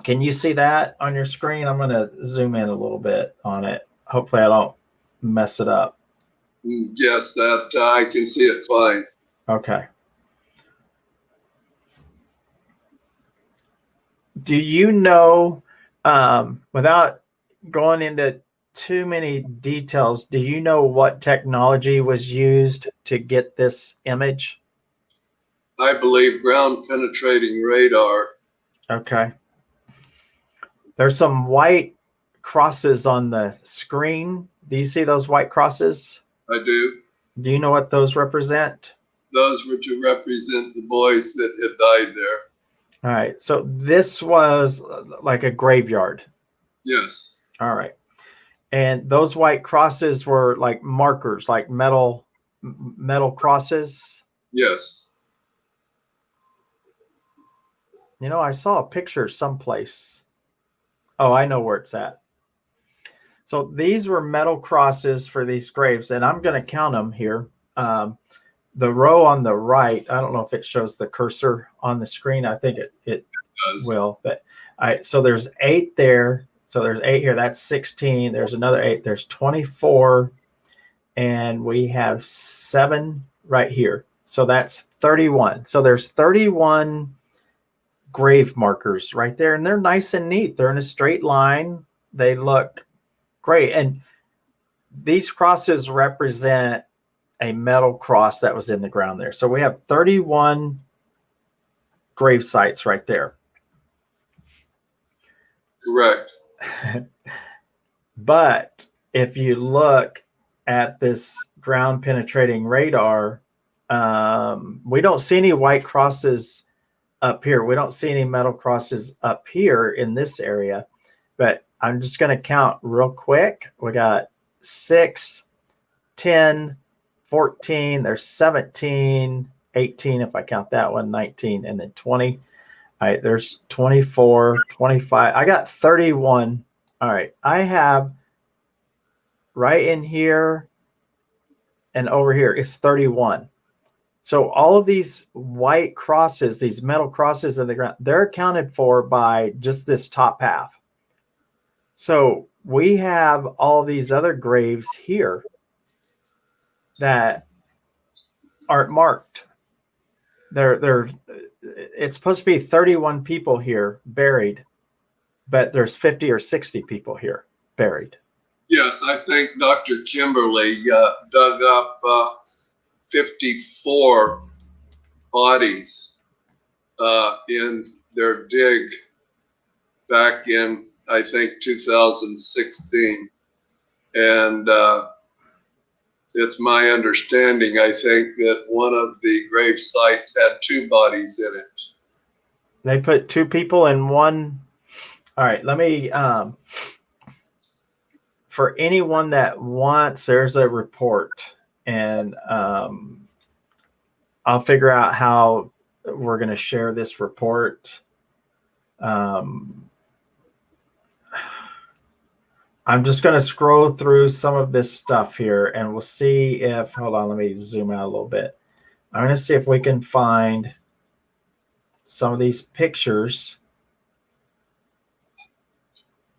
Can you see that on your screen? I'm going to zoom in a little bit on it. Hopefully I don't mess it up. Yes, that I can see it fine. Okay. Do you know, without going into too many details, do you know what technology was used to get this image? I believe ground penetrating radar. Okay. There's some white crosses on the screen. Do you see those white crosses? I do. Do you know what those represent? Those were to represent the boys that had died there. All right. So this was like a graveyard. Yes. All right. And those white crosses were like markers, like metal crosses. Yes. You know, I saw a picture someplace. Oh, I know where it's at. So these were metal crosses for these graves, and I'm going to count them here. The row on the right, I don't know if it shows the cursor on the screen. I think it will. But so there's 8 there. So there's 8 here. That's 16. There's another 8. There's 24. And we have 7 right here. So that's 31. So there's 31 grave markers right there. And they're nice and neat. They're in a straight line. They look great. And these crosses represent a metal cross that was in the ground there. So we have 31 grave sites right there. Correct. But if you look at this ground penetrating radar, we don't see any white crosses up here. We don't see any metal crosses up here in this area. But I'm just going to count real quick. We got 6, 10, 14, there's 17, 18 if I count that one, 19, and then 20. All right, there's 24, 25. I got 31. All right, I have right in here and over here, it's 31. So all of these white crosses, these metal crosses in the ground, they're accounted for by just this top half. So we have all these other graves here that aren't marked. It's supposed to be 31 people here buried, but there's 50 or 60 people here buried. Yes, I think Dr. Kimberly dug up 54 bodies in their dig back in, I think, 2016. And it's my understanding, I think, that one of the grave sites had 2 bodies in it. They put 2 people in one. All right, let me for anyone that wants, there's a report, and I'll figure out how we're going to share this report. I'm just going to scroll through some of this stuff here, and we'll see if, hold on, let me zoom out a little bit. I'm going to see if we can find some of these pictures.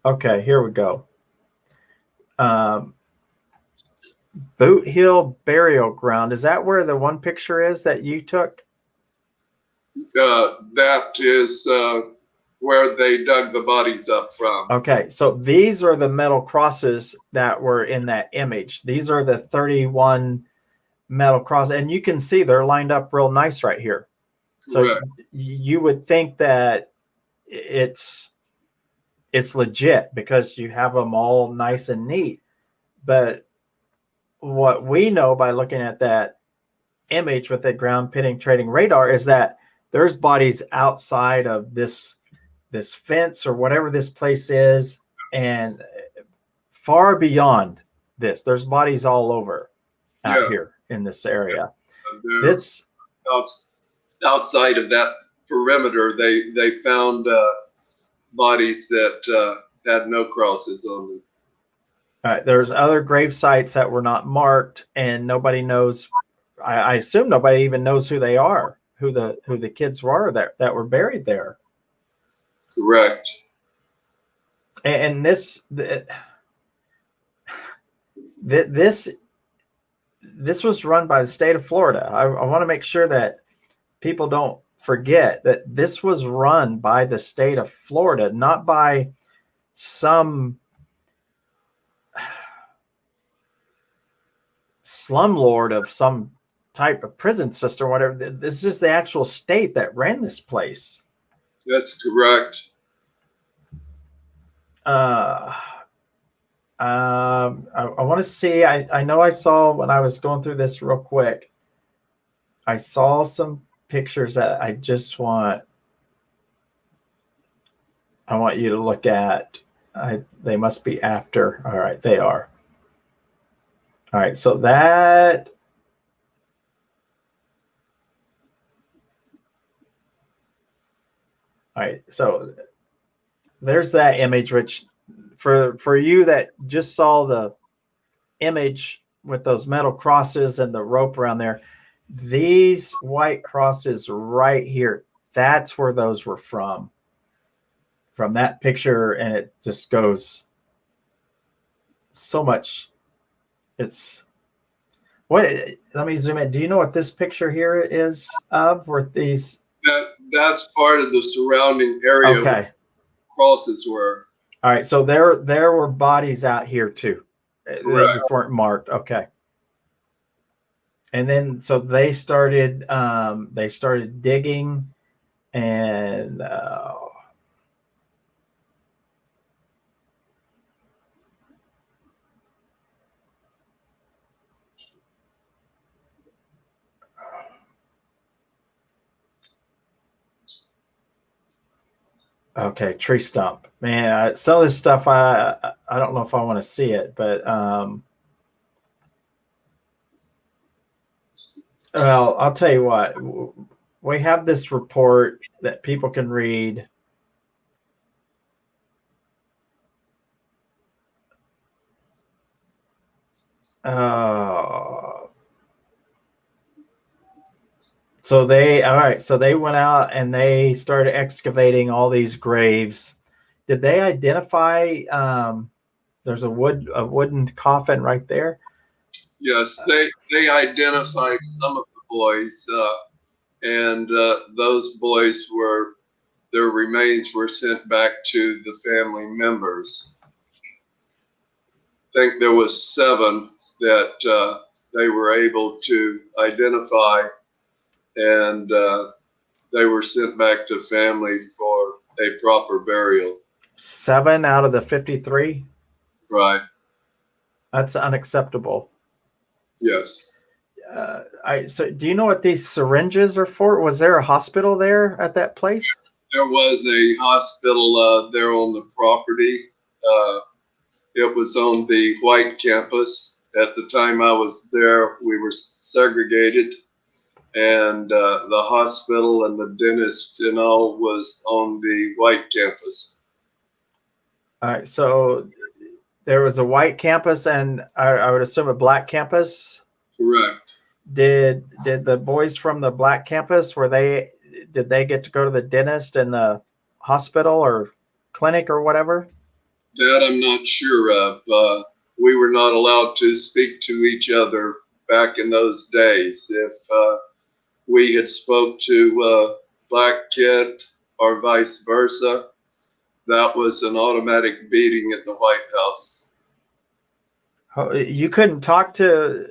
Okay, here we go. Boot Hill Burial Ground. Is that where the one picture is that you took? That is where they dug the bodies up from. Okay, so these are the metal crosses that were in that image. These are the 31 metal crosses, and you can see they're lined up real nice right here. Correct. So you would think that it's legit because you have them all nice and neat. But what we know by looking at that image with the ground penetrating radar is that there's bodies outside of this fence or whatever this place is, and far beyond this. There's bodies all over out here in this area. This outside of that perimeter, they found bodies that had no crosses on them. All right, there's other grave sites that were not marked, and nobody knows. I assume nobody even knows who they are, who the kids were that were buried there. Correct. And this was run by the state of Florida. I want to make sure that people don't forget that this was run by the state of Florida, not by some slumlord of some type of prison system or whatever. This is the actual state that ran this place. That's correct. I want to see. I know I saw when I was going through this real quick. I saw some pictures that I want you to look at. They must be after. All right, they are. All right, so that. All right, so there's that image, which for you that just saw the image with those metal crosses and the rope around there, these white crosses right here, that's where those were from that picture, and it just goes so much. It's what, let me zoom in. Do you know what this picture here is of, where these? That's part of the surrounding area. Okay. Where crosses were. All right, so there were bodies out here too. Correct. They just weren't marked. Okay. And then so they started digging, and okay, tree stump. Man, some of this stuff I don't know if I want to see it, but well, I'll tell you what. We have this report that people can read. So they went out and they started excavating all these graves. Did they identify? There's a wooden coffin right there. Yes, they identified some of the boys, and those boys their remains were sent back to the family members. I think there was 7 that they were able to identify, and they were sent back to family for a proper burial. 7 out of the 53? Right. That's unacceptable. Yes. So do you know what these syringes are for? Was there a hospital there at that place? There was a hospital there on the property. It was on the white campus. At the time I was there, we were segregated, and the hospital and the dentist and all was on the white campus. All right. So there was a white campus and I would assume a black campus. Correct. Did the boys from the black campus, did they get to go to the dentist and the hospital or clinic or whatever? That I'm not sure of. We were not allowed to speak to each other back in those days. If we had spoke to a black kid or vice versa, that was an automatic beating at the White House. Oh, you couldn't talk to.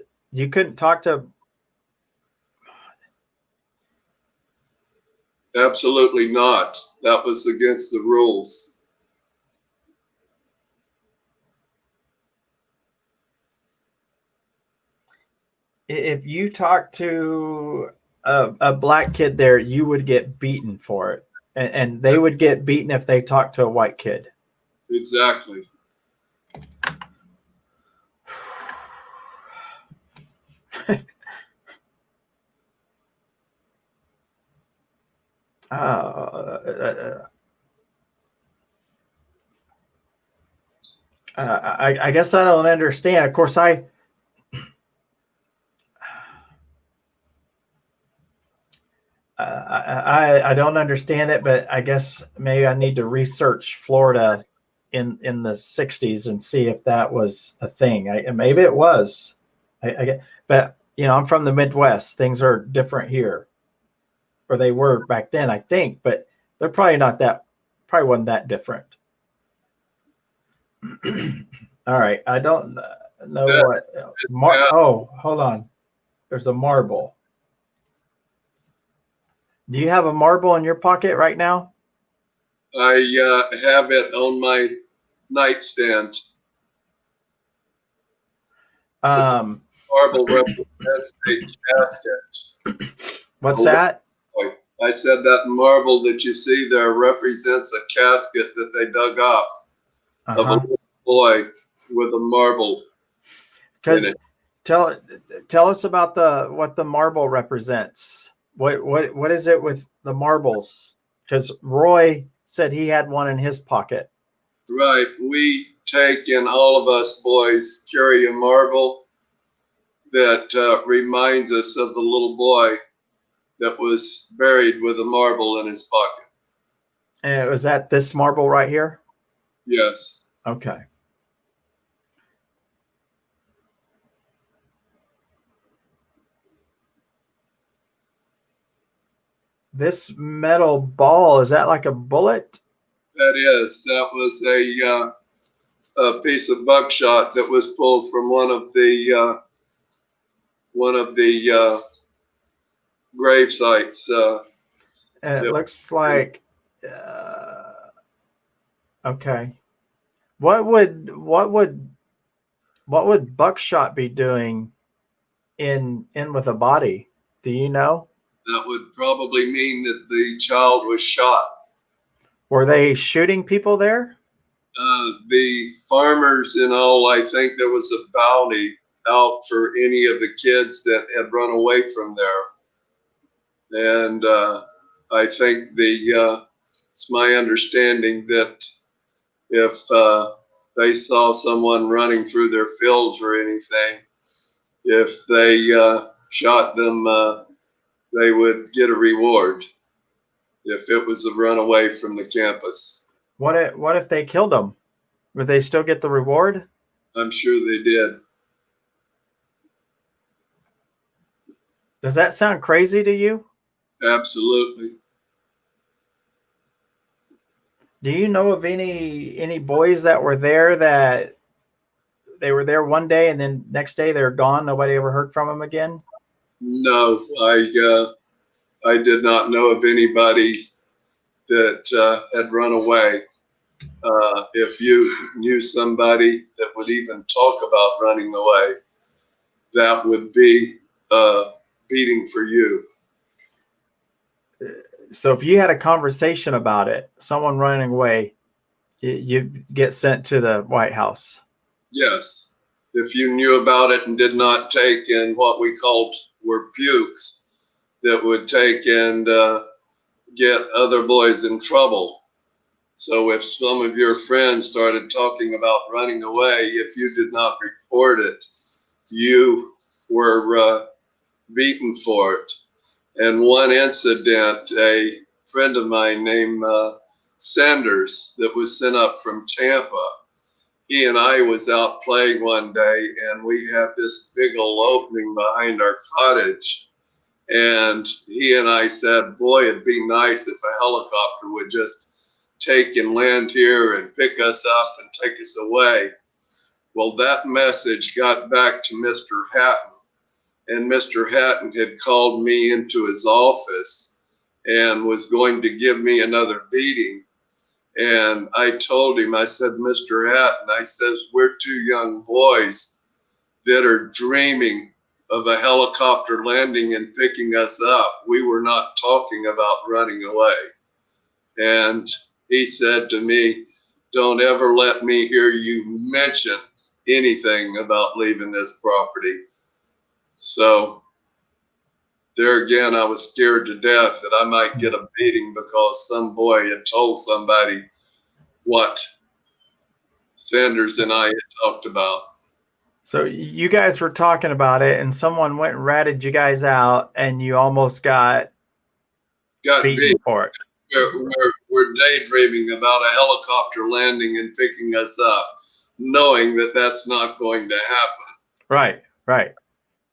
Absolutely not. That was against the rules. If you talk to a black kid there, you would get beaten for it, and they would get beaten if they talked to a white kid. Exactly. I guess I don't understand. Of course, I don't understand it, but I guess maybe I need to research Florida in the 60s and see if that was a thing. Maybe it was. But I'm from the Midwest. Things are different here, or they were back then, I think. But they're probably wasn't that different. All right, I don't know what. Oh, hold on. There's a marble. Do you have a marble in your pocket right now? I have it on my nightstand. Marble represents a casket. What's that? I said that marble that you see there represents a casket that they dug up of a little boy with a marble in it. Tell us about what the marble represents. What is it with the marbles? Because Roy said he had one in his pocket. Right. We take, and all of us boys carry a marble that reminds us of the little boy that was buried with a marble in his pocket. And was that this marble right here? Yes. Okay. This metal ball, is that like a bullet? That is. That was a piece of buckshot that was pulled from one of the grave sites. And it looks like. Okay. What would buckshot be doing in with a body? Do you know? That would probably mean that the child was shot. Were they shooting people there? The farmers and all, I think there was a bounty out for any of the kids that had run away from there. And I think it's my understanding that if they saw someone running through their fields or anything, if they shot them, they would get a reward if it was a runaway from the campus. What if they killed them? Would they still get the reward? I'm sure they did. Does that sound crazy to you? Absolutely. Do you know of any boys that were there that they were there one day and then next day they're gone? Nobody ever heard from them again? No, I did not know of anybody that had run away. If you knew somebody that would even talk about running away, that would be a beating for you. So if you had a conversation about it, someone running away, you get sent to the White House. Yes. If you knew about it and did not take in what we called were pukes that would take and get other boys in trouble. So if some of your friends started talking about running away, if you did not report it, you were beaten for it. And one incident, a friend of mine named Sanders that was sent up from Tampa, he and I was out playing one day, and we had this big old opening behind our cottage. And he and I said, boy, it'd be nice if a helicopter would just take and land here and pick us up and take us away. Well, that message got back to Mr. Hatton, and Mr. Hatton had called me into his office and was going to give me another beating. And I told him, I said, Mr. Hatton, I says, we're two young boys that are dreaming of a helicopter landing and picking us up. We were not talking about running away. And he said to me, don't ever let me hear you mention anything about leaving this property. So there again, I was scared to death that I might get a beating because some boy had told somebody what Sanders and I had talked about. So you guys were talking about it, and someone went and ratted you guys out, and you almost got beaten beat. for it. We're daydreaming about a helicopter landing and picking us up, knowing that that's not going to happen. Right, right.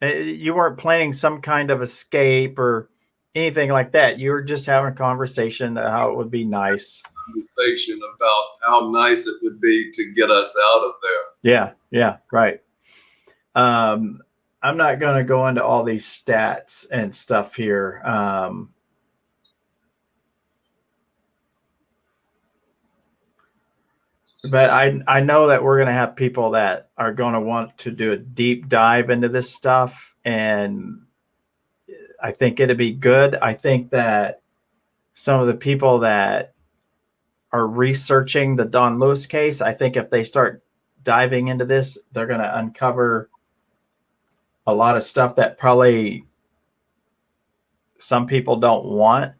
You weren't planning some kind of escape or anything like that. You were just having a conversation how it would be nice. Conversation about how nice it would be to get us out of there. Yeah, yeah, right. I'm not going to go into all these stats and stuff here. But I know that we're going to have people that are going to want to do a deep dive into this stuff. And I think it'd be good. I think that some of the people that are researching the Don Lewis case, I think if they start diving into this, they're going to uncover a lot of stuff that probably some people don't want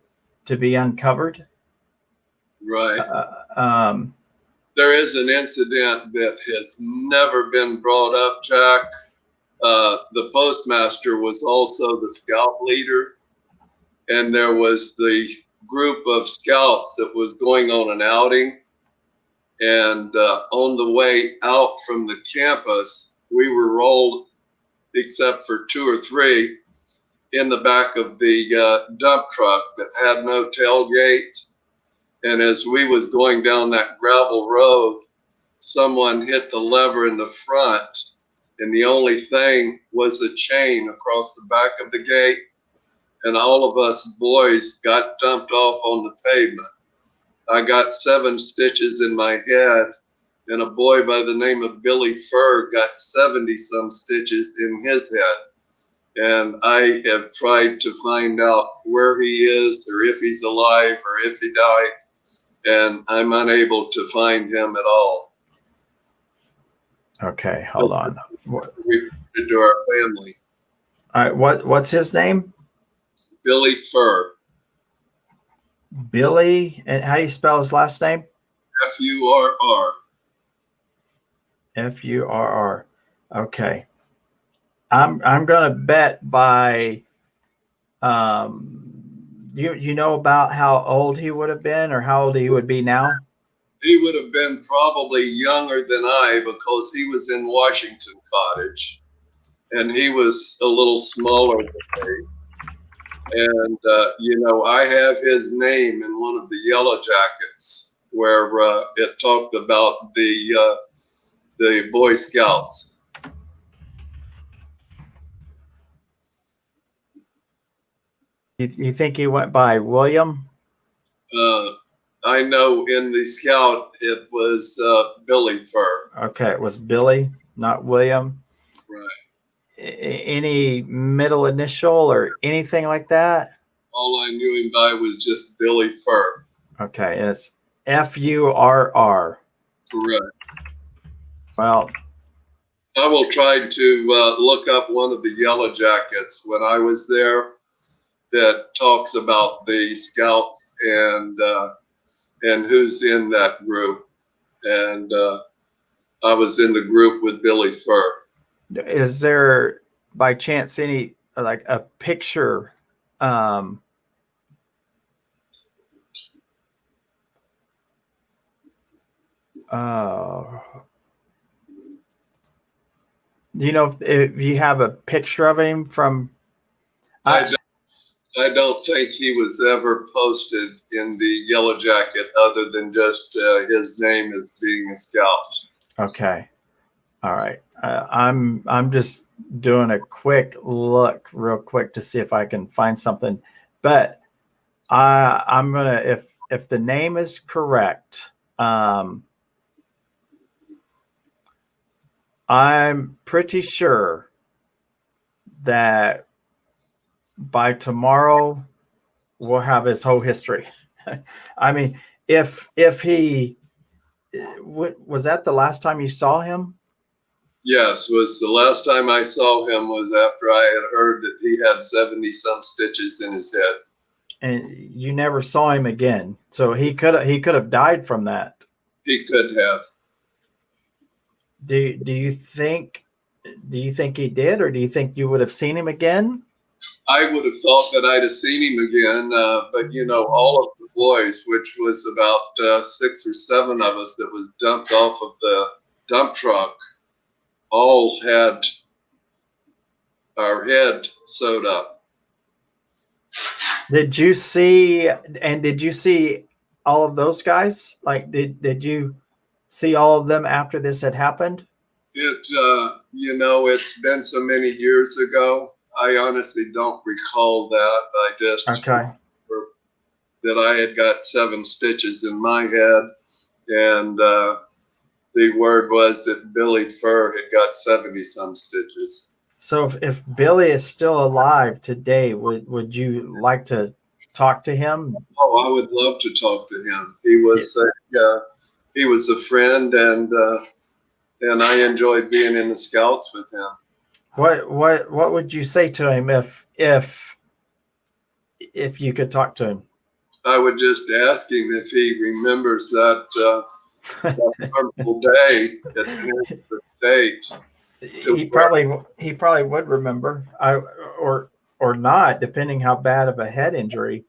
to be uncovered. Right. There is an incident that has never been brought up, Jack. The postmaster was also the scout leader, and there was the group of scouts that was going on an outing. And on the way out from the campus, we were rolled, except for two or three, in the back of the dump truck that had no tailgate. And as we was going down that gravel road, someone hit the lever in the front, and the only thing was a chain across the back of the gate, and all of us boys got dumped off on the pavement. I got 7 stitches in my head, and a boy by the name of Billy Furr got 70-some stitches in his head. And I have tried to find out where he is, or if he's alive, or if he died, and I'm unable to find him at all. Okay, hold on. Reported to our family. All right, what's his name? Billy Furr. Billy, and how do you spell his last name? F-U-R-R. F-U-R-R. Okay. I'm gonna bet by you know about how old he would have been or how old he would be now? He would have been probably younger than I because he was in Washington Cottage, and he was a little smaller than me. And, I have his name in one of the Yellow Jackets where it talked about the Boy Scouts. You think he went by William? I know in the Scout it was Billy Furr. Okay, it was Billy, not William. Right. Any middle initial or anything like that? All I knew him by was just Billy Furr. Okay, and it's F-U-R-R. Correct. Well, I will try to look up one of the Yellow Jackets when I was there that talks about the Scouts and who's in that group. And I was in the group with Billy Furr. Is there by chance any like a picture? Do you know if you have a picture of him from? I don't think he was ever posted in the Yellow Jacket other than just his name as being a Scout. Okay. All right. I'm just doing a quick look real quick to see if I can find something. But I'm gonna if the name is correct, I'm pretty sure that by tomorrow we'll have his whole history. I mean, if he was that the last time you saw him? Yes, was the last time I saw him was after I had heard that he had 70 some stitches in his head. And you never saw him again. So he could have died from that. He could have. Do you think he did, or do you think you would have seen him again? I would have thought that I'd have seen him again, but you know, all of the boys, which was about 6 or 7 of us that was dumped off of the dump truck, all had our head sewed up. Did you see all of those guys? Like, did you see all of them after this had happened? You know, it's been so many years ago. I honestly don't recall that. I just remember that I had got 7 stitches in my head, and the word was that Billy Furr had got 70 some stitches. So if Billy is still alive today, would you like to talk to him? Oh, I would love to talk to him. He was a friend, and I enjoyed being in the Scouts with him. What would you say to him if you could talk to him? I would just ask him if he remembers that harmful day at the end of the state. He probably would remember, or not, depending how bad of a head injury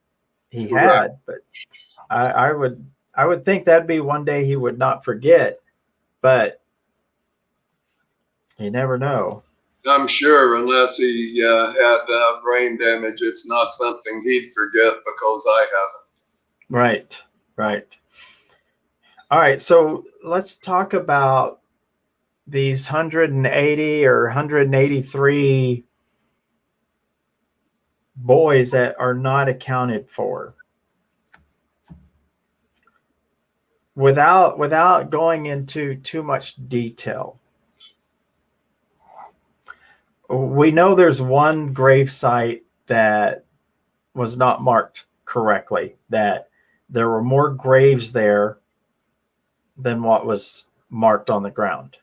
he had. But I would think that'd be one day he would not forget. But you never know. I'm sure, unless he had brain damage, it's not something he'd forget because I haven't. Right. All right. So let's talk about these 180 or 183 boys that are not accounted for. Without going into too much detail, we know there's one grave site that was not marked correctly, that there were more graves there than what was marked on the ground.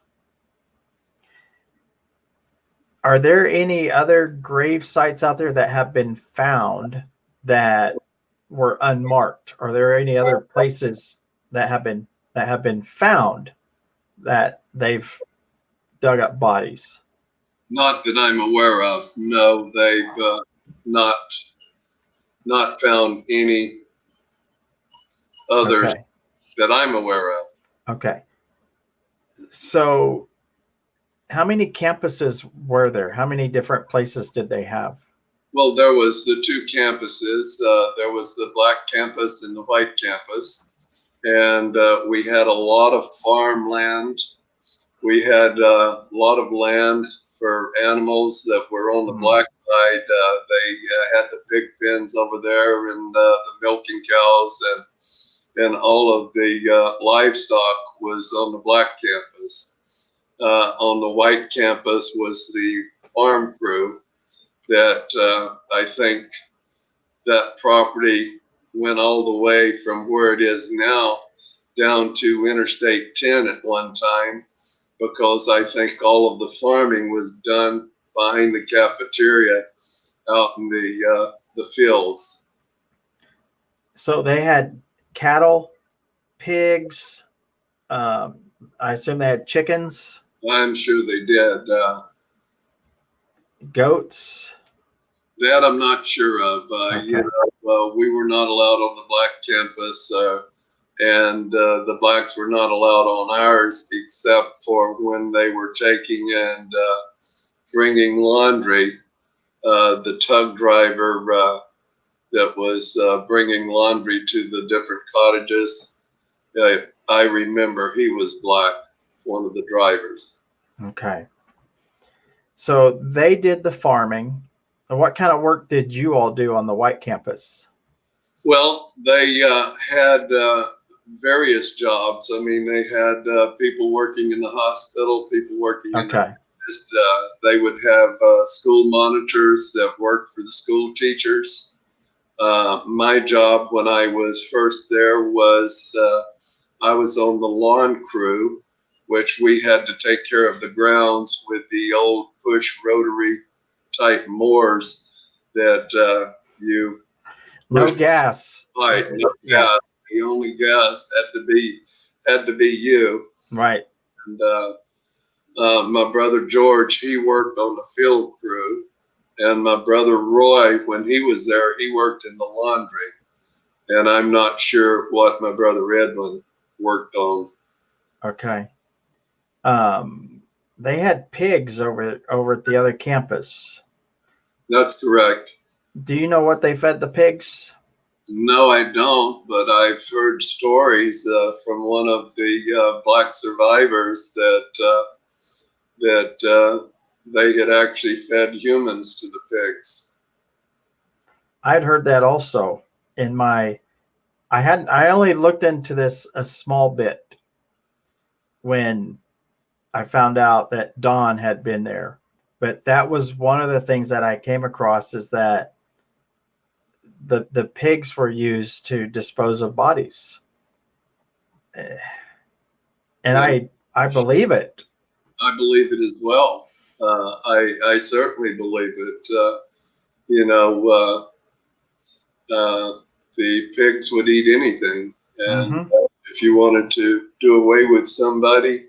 Are there any other grave sites out there that have been found that were unmarked? Are there any other places that have been found that they've dug up bodies? Not that I'm aware of. No, they've not found any others that I'm aware of. Okay. So how many campuses were there? How many different places did they have? Well, there was the 2 campuses. There was the black campus and the white campus. And we had a lot of farmland. We had a lot of land for animals that were on the black side. They had the pig pens over there, and the milking cows, and all of the livestock was on the black campus. On the white campus was the farm crew that I think that property went all the way from where it is now down to Interstate 10 at one time. because I think all of the farming was done behind the cafeteria out in the fields. So they had cattle, pigs. I assume they had chickens, I'm sure they did. goats. That I'm not sure of. Okay. We were not allowed on the black campus, and the blacks were not allowed on ours, except for when they were taking and bringing laundry. The tug driver that was bringing laundry to the different cottages, I remember he was black, one of the drivers. Okay. So they did the farming. What kind of work did you all do on the white campus? Well, they had various jobs. I mean, they had people working in the hospital, people working in Okay. they would have school monitors that worked for the school teachers. My job when I was first there was I was on the lawn crew, which we had to take care of the grounds with the old push rotary type mowers that you No push. gas. Right, no Yeah. gas. The only gas had to be you. Right. And my brother George, he worked on the field crew, and my brother Roy, when he was there, he worked in the laundry. And I'm not sure what my brother Edwin worked on. Okay. They had pigs over at the other campus. That's correct. Do you know what they fed the pigs? No, I don't, but I've heard stories from one of the black survivors that they had actually fed humans to the pigs. I'd heard that also in my I only looked into this a small bit when I found out that Don had been there. But that was one of the things that I came across is that the pigs were used to dispose of bodies. And Yeah, I believe it. I believe it as well. I certainly believe it. You know, the pigs would eat anything, and Mm-hmm. if you wanted to do away with somebody,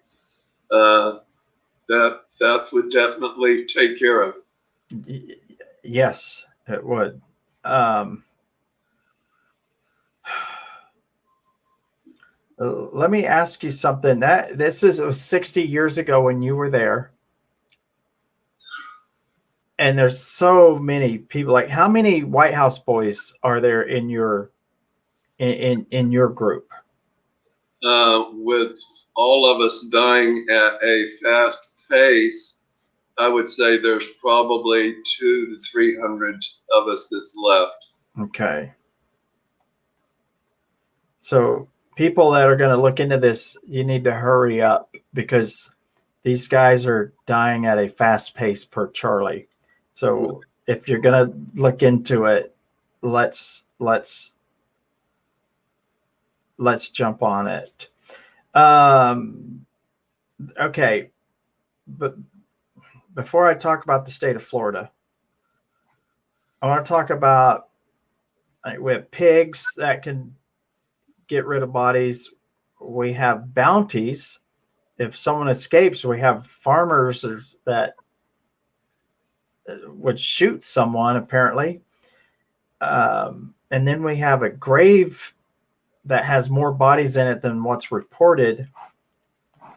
uh, that would definitely take care of it. Yes, it would. Um, let me ask you something. That this is it was 60 years ago when you were there, and there's so many people. Like, how many White House boys are there in your group? With all of us dying at a fast pace, I would say there's probably 200 to 300 of us that's left. Okay. So people that are going to look into this, you need to hurry up because these guys are dying at a fast pace per Charlie. So if you're going to look into it, let's jump on it. Okay, but before I talk about the state of Florida, I want to talk about we have pigs that can get rid of bodies. We have bounties. If someone escapes, we have farmers that would shoot someone apparently. And then we have a grave that has more bodies in it than what's reported.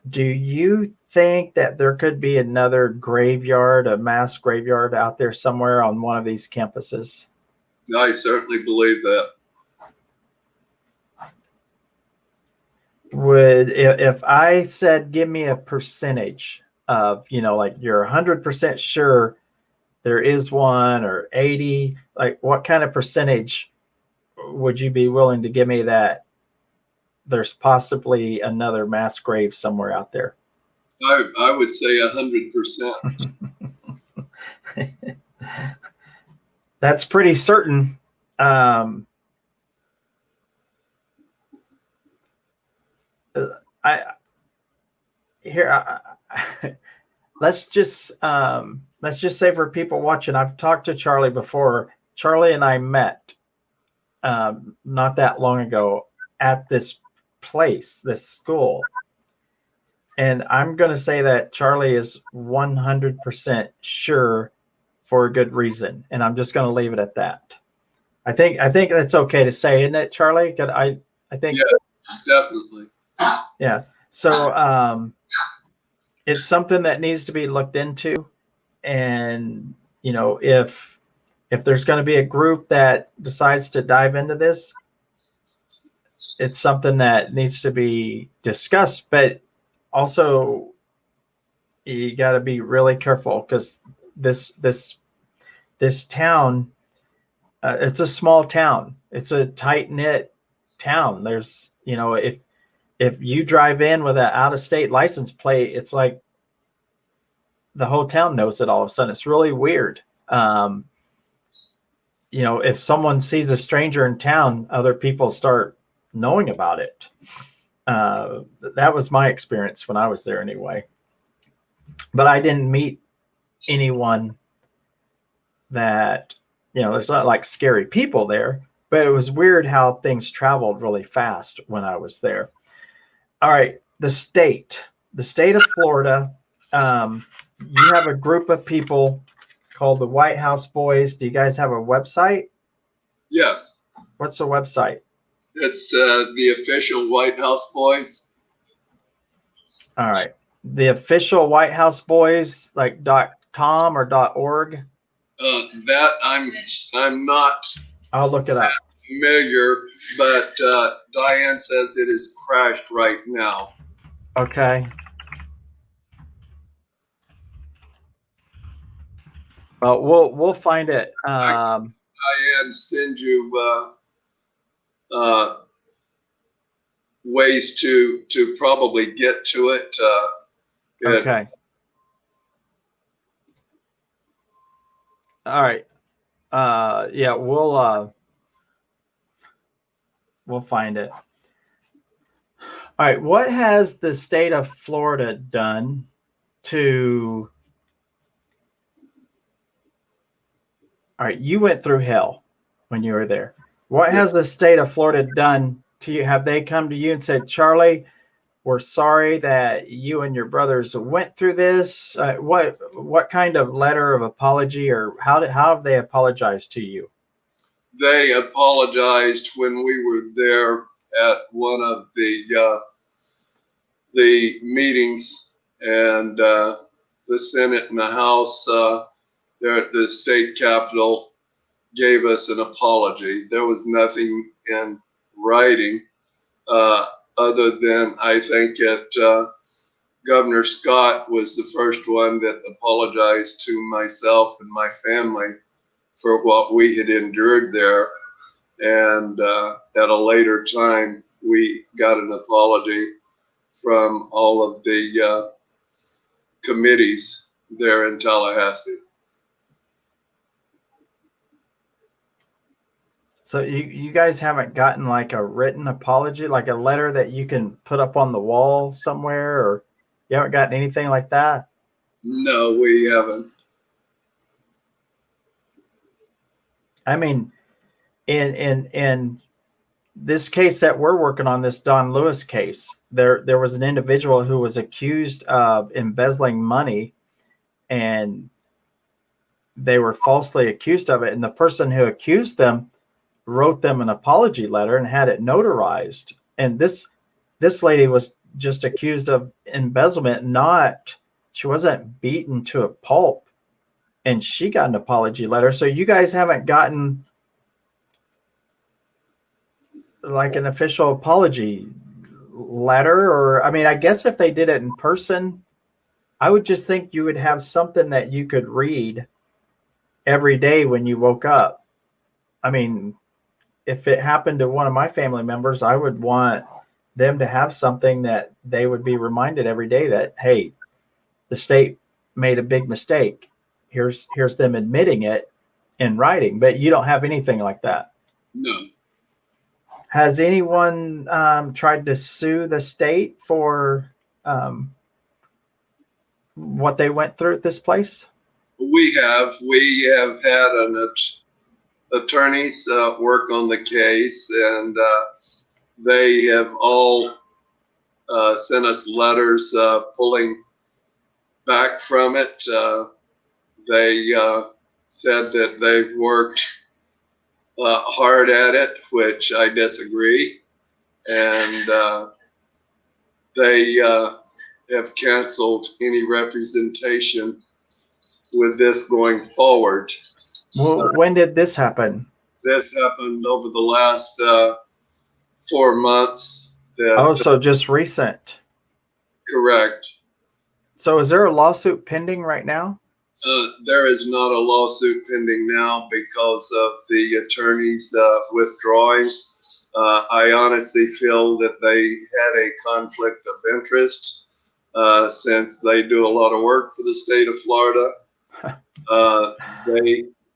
Do you think that there could be another graveyard, a mass graveyard out there somewhere on one of these campuses? I certainly believe that. Would if I said give me a percentage of, like you're 100% sure there is one, or 80, like what kind of percentage would you be willing to give me that there's possibly another mass grave somewhere out there? I would say 100%. That's pretty certain. I let's just say for people watching, I've talked to Charlie before. Charlie and I met not that long ago at this place, this school. And I'm going to say that Charlie is 100% sure for a good reason. And I'm just going to leave it at that. I think that's okay to say, isn't it, Charlie? I think. Yes, definitely. Yeah. So it's something that needs to be looked into. And, if there's going to be a group that decides to dive into this, it's something that needs to be discussed. But also, you got to be really careful because this town, it's a small town. It's a tight knit town. There's, if you drive in with an out of state license plate, it's like the whole town knows it all of a sudden. It's really weird. If someone sees a stranger in town, other people start knowing about it. That was my experience when I was there anyway. But I didn't meet anyone that, there's not like scary people there, but it was weird how things traveled really fast when I was there. All right. The state of Florida, you have a group of people called the White House Boys. Do you guys have a website? Yes. What's the website? It's the official White House Boys. All right. The official White House Boys, like .com or .org? That I'm not I'll look it up. familiar, but Diane says it is crashed right now. Okay. Well, we'll find it. Diane, send you ways to probably get to it. Okay. All right. Yeah, we'll find it. All right. What has the state of Florida done to? All right, you went through hell when you were there. What has the state of Florida done to you? Have they come to you and said, Charlie, we're sorry that you and your brothers went through this? What kind of letter of apology, or how have they apologized to you? They apologized when we were there at one of the meetings, and the Senate and the House there at the state capitol gave us an apology. There was nothing in writing other than I think Governor Scott was the first one that apologized to myself and my family for what we had endured there. And at a later time, we got an apology from all of the committees there in Tallahassee. So you guys haven't gotten like a written apology, like a letter that you can put up on the wall somewhere, or you haven't gotten anything like that? No, we haven't. I mean, in this case that we're working on, this Don Lewis case, there was an individual who was accused of embezzling money, and they were falsely accused of it. And the person who accused them wrote them an apology letter and had it notarized. And this lady was just accused of embezzlement, she wasn't beaten to a pulp, and she got an apology letter. So you guys haven't gotten like an official apology letter? Or, I mean, I guess if they did it in person, I would just think you would have something that you could read every day when you woke up. I mean, if it happened to one of my family members, I would want them to have something that they would be reminded every day that, hey, the state made a big mistake. Here's them admitting it in writing. But you don't have anything like that. No. Has anyone tried to sue the state for what they went through at this place? We have had attorneys work on the case, and they have all sent us letters pulling back from it. They said that they've worked hard at it, which I disagree, and they have canceled any representation with this going forward. Well, when did this happen? This happened over the last 4 months. Oh, so just recent. Correct. So is there a lawsuit pending right now? There is not a lawsuit pending now because of the attorneys withdrawing. I honestly feel that they had a conflict of interest since they do a lot of work for the state of Florida.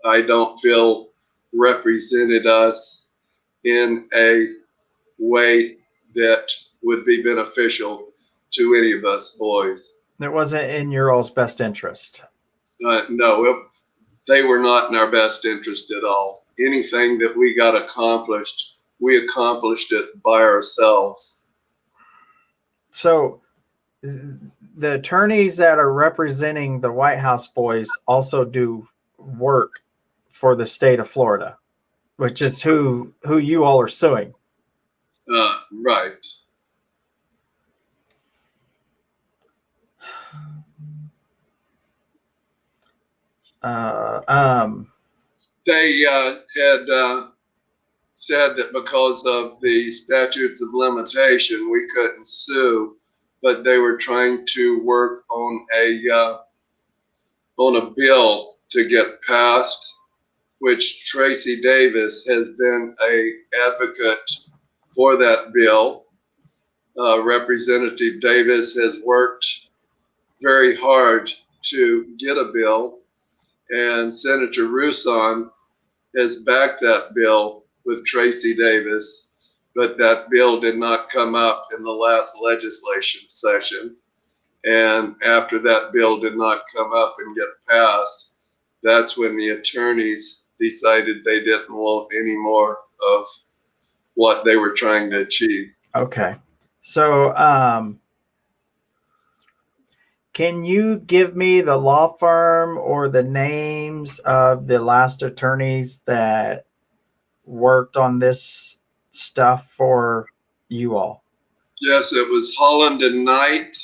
I don't feel represented us in a way that would be beneficial to any of us boys. It wasn't in your all's best interest. No, they were not in our best interest at all. Anything that we got accomplished, we accomplished it by ourselves. So the attorneys that are representing the White House boys also do work for the state of Florida, which is who you all are suing. Right. They had said that because of the statutes of limitation, we couldn't sue, but they were trying to work on a bill to get passed, which Tracy Davis has been an advocate for that bill. Representative Davis has worked very hard to get a bill, and Senator Rousson has backed that bill with Tracy Davis, but that bill did not come up in the last legislation session. And after that bill did not come up and get passed, that's when the attorneys decided they didn't want any more of what they were trying to achieve. Okay. So, can you give me the law firm or the names of the last attorneys that worked on this stuff for you all? Yes, it was Holland and Knight.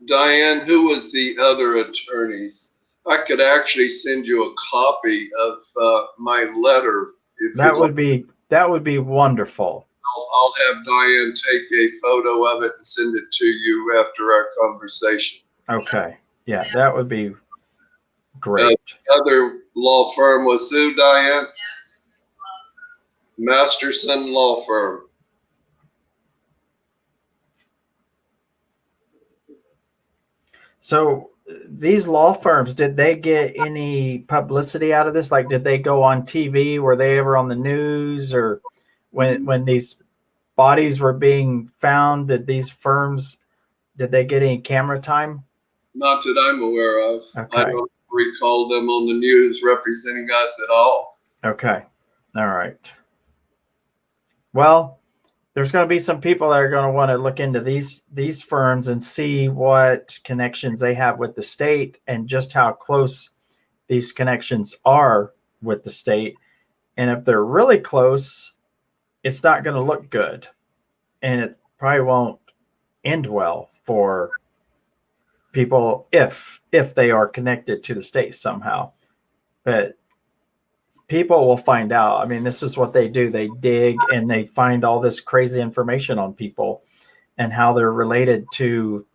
Diane, who was the other attorneys? I could actually send you a copy of my letter. That would be wonderful. I'll have Diane take a photo of it and send it to you after our conversation. Okay. Yeah, that would be great. The other law firm was who, Diane? Masterson Law Firm. So these law firms, did they get any publicity out of this? Like, did they go on TV? Were they ever on the news? Or when these bodies were being found, did these firms, did they get any camera time? Not that I'm aware of. Okay. I don't recall them on the news representing us at all. Okay. All right. Well, there's going to be some people that are going to want to look into these firms and see what connections they have with the state and just how close these connections are with the state. And if they're really close, it's not going to look good. And it probably won't end well for people if they are connected to the state somehow. But people will find out. I mean, this is what they do. They dig and they find all this crazy information on people and how they're related to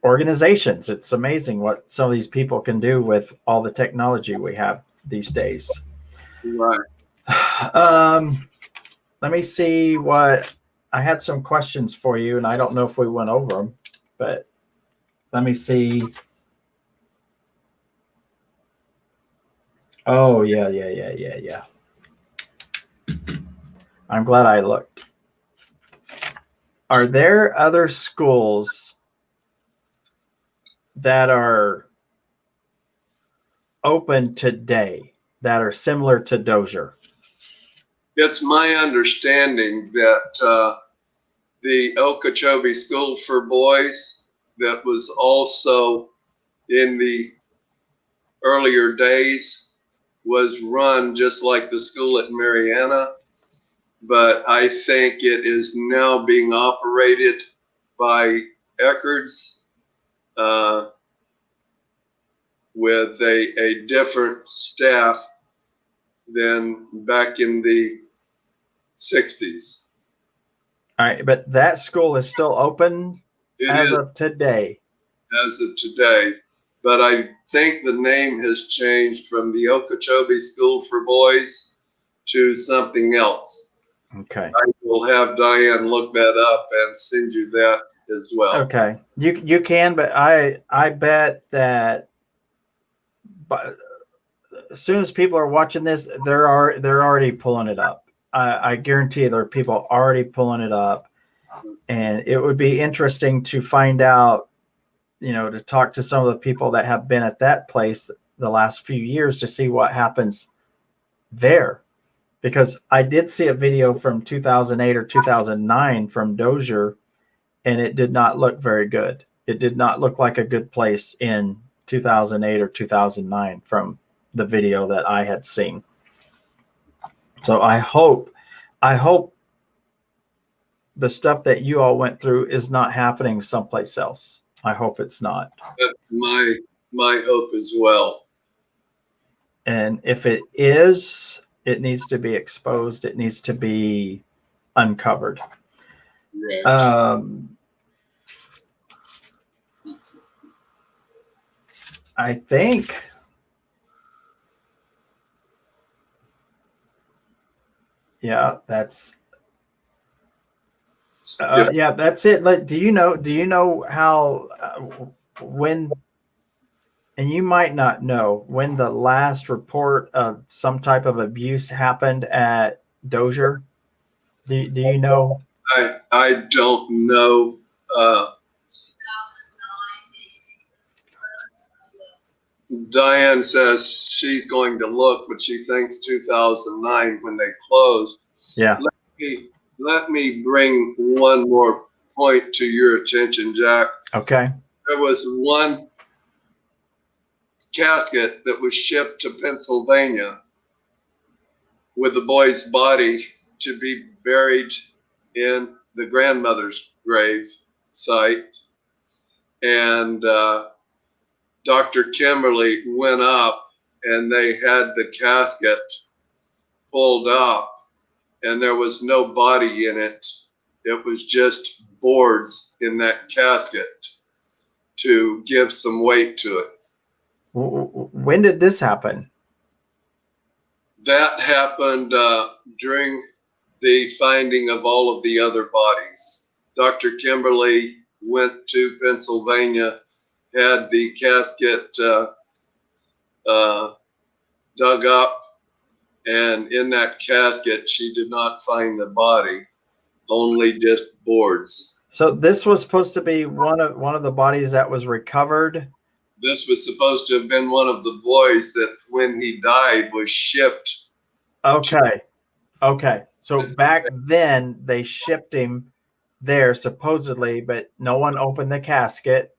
organizations. It's amazing what some of these people can do with all the technology we have these days. Right. Let me see what I had some questions for you, and I don't know if we went over them, but let me see. Oh, yeah. I'm glad I looked. Are there other schools that are open today that are similar to Dozier? It's my understanding that the Okeechobee School for Boys, that was also in the earlier days, was run just like the school at Mariana, but I think it is now being operated by Eckerd's with a different staff than back in the 60s. All right, but that school is still open It as is of today. as of today, but I think the name has changed from the Okeechobee School for Boys to something else. Okay. I will have Diane look that up and send you that as well. Okay. You can, but I bet that but as soon as people are watching this, they're already pulling it up. I guarantee there are people already pulling it up, and it would be interesting to find out, to talk to some of the people that have been at that place the last few years to see what happens there. Because I did see a video from 2008 or 2009 from Dozier, and it did not look very good. It did not look like a good place in 2008 or 2009 from the video that I had seen. So I hope the stuff that you all went through is not happening someplace else. I hope it's not. That's my hope as well. And if it is, it needs to be exposed. It needs to be uncovered. Right. I think that's that's it. Like, do you know how when, and you might not know when the last report of some type of abuse happened at Dozier? Do you know? I don't know. Diane says she's going to look, but she thinks 2009 when they closed. Yeah. Let me bring one more point to your attention, Jack. Okay. There was one casket that was shipped to Pennsylvania with the boy's body to be buried in the grandmother's grave site. And Dr. Kimberly went up and they had the casket pulled up and there was no body in it. It was just boards in that casket to give some weight to it. When did this happen? That happened during the finding of all of the other bodies. Dr. Kimberly went to Pennsylvania, had the casket dug up, and in that casket, she did not find the body, only just boards. So this was supposed to be one of the bodies that was recovered. This was supposed to have been one of the boys that, when he died, was shipped. Okay. So back then they shipped him there supposedly, but no one opened the casket,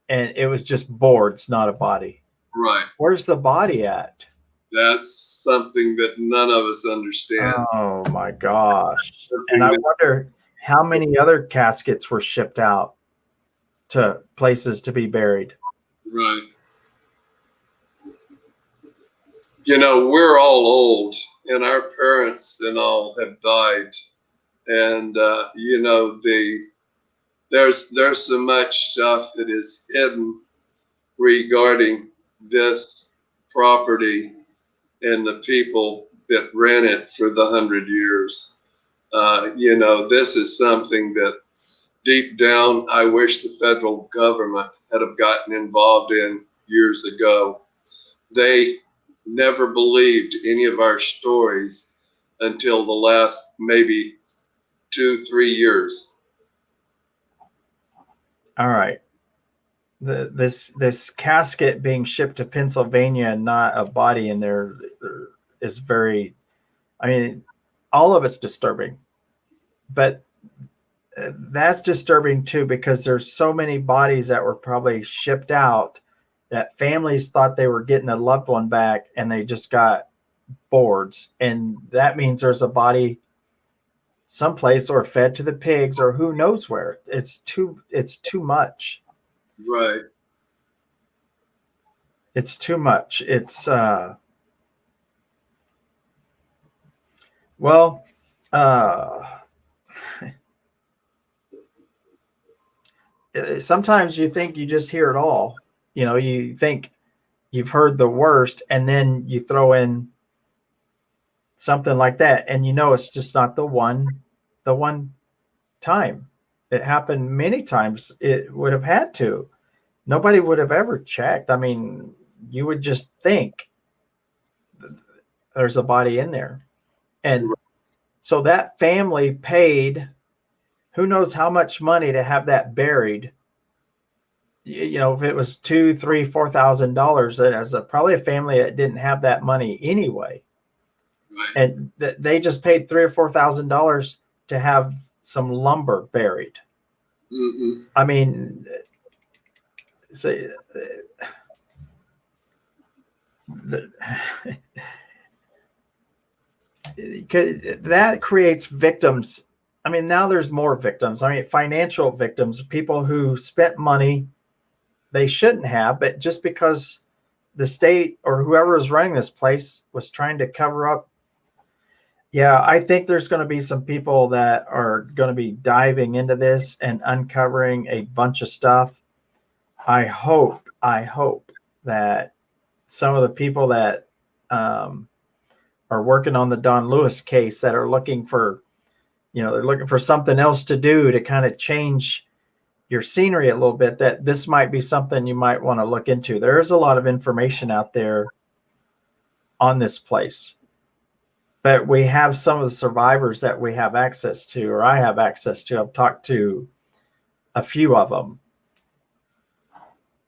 and it was just boards, not a body. Right. Where's the body at? That's something that none of us understand. Oh my gosh. And I wonder how many other caskets were shipped out to places to be buried. Right. We're all old, and our parents and all have died. And, there's so much stuff that is hidden regarding this property and the people that ran it for the 100 years. This is something that deep down, I wish the federal government had have gotten involved in years ago. They never believed any of our stories until the last maybe 2-3 years. All right. this casket being shipped to Pennsylvania and not a body in there is very, I mean, all of it's disturbing, but that's disturbing too, because there's so many bodies that were probably shipped out that families thought they were getting a loved one back and they just got boards. And that means there's a body someplace or fed to the pigs or who knows where. It's too much. Right. It's too much. It's well, sometimes you think you just hear it all. You know, you think you've heard the worst, and then you throw in something like that, and you know it's just not the one time. It happened many times. It would have had to. Nobody would have ever checked. I mean, you would just think there's a body in there. And so that family paid who knows how much money to have that buried. You know, if it was $2,000, $3,000, $4,000, as probably a family that didn't have that money anyway. Right. And they just paid $3,000 or $4,000 to have some lumber buried. Mm-hmm. I mean, so, that creates victims. I mean, now there's more victims. I mean, financial victims, people who spent money they shouldn't have, but just because the state or whoever is running this place was trying to cover up. Yeah, I think there's going to be some people that are going to be diving into this and uncovering a bunch of stuff. I hope that some of the people that are working on the Don Lewis case that are looking for, they're looking for something else to do to kind of change your scenery a little bit, that this might be something you might want to look into. There's a lot of information out there on this place, but we have some of the survivors that we have access to, or I have access to. I've talked to a few of them,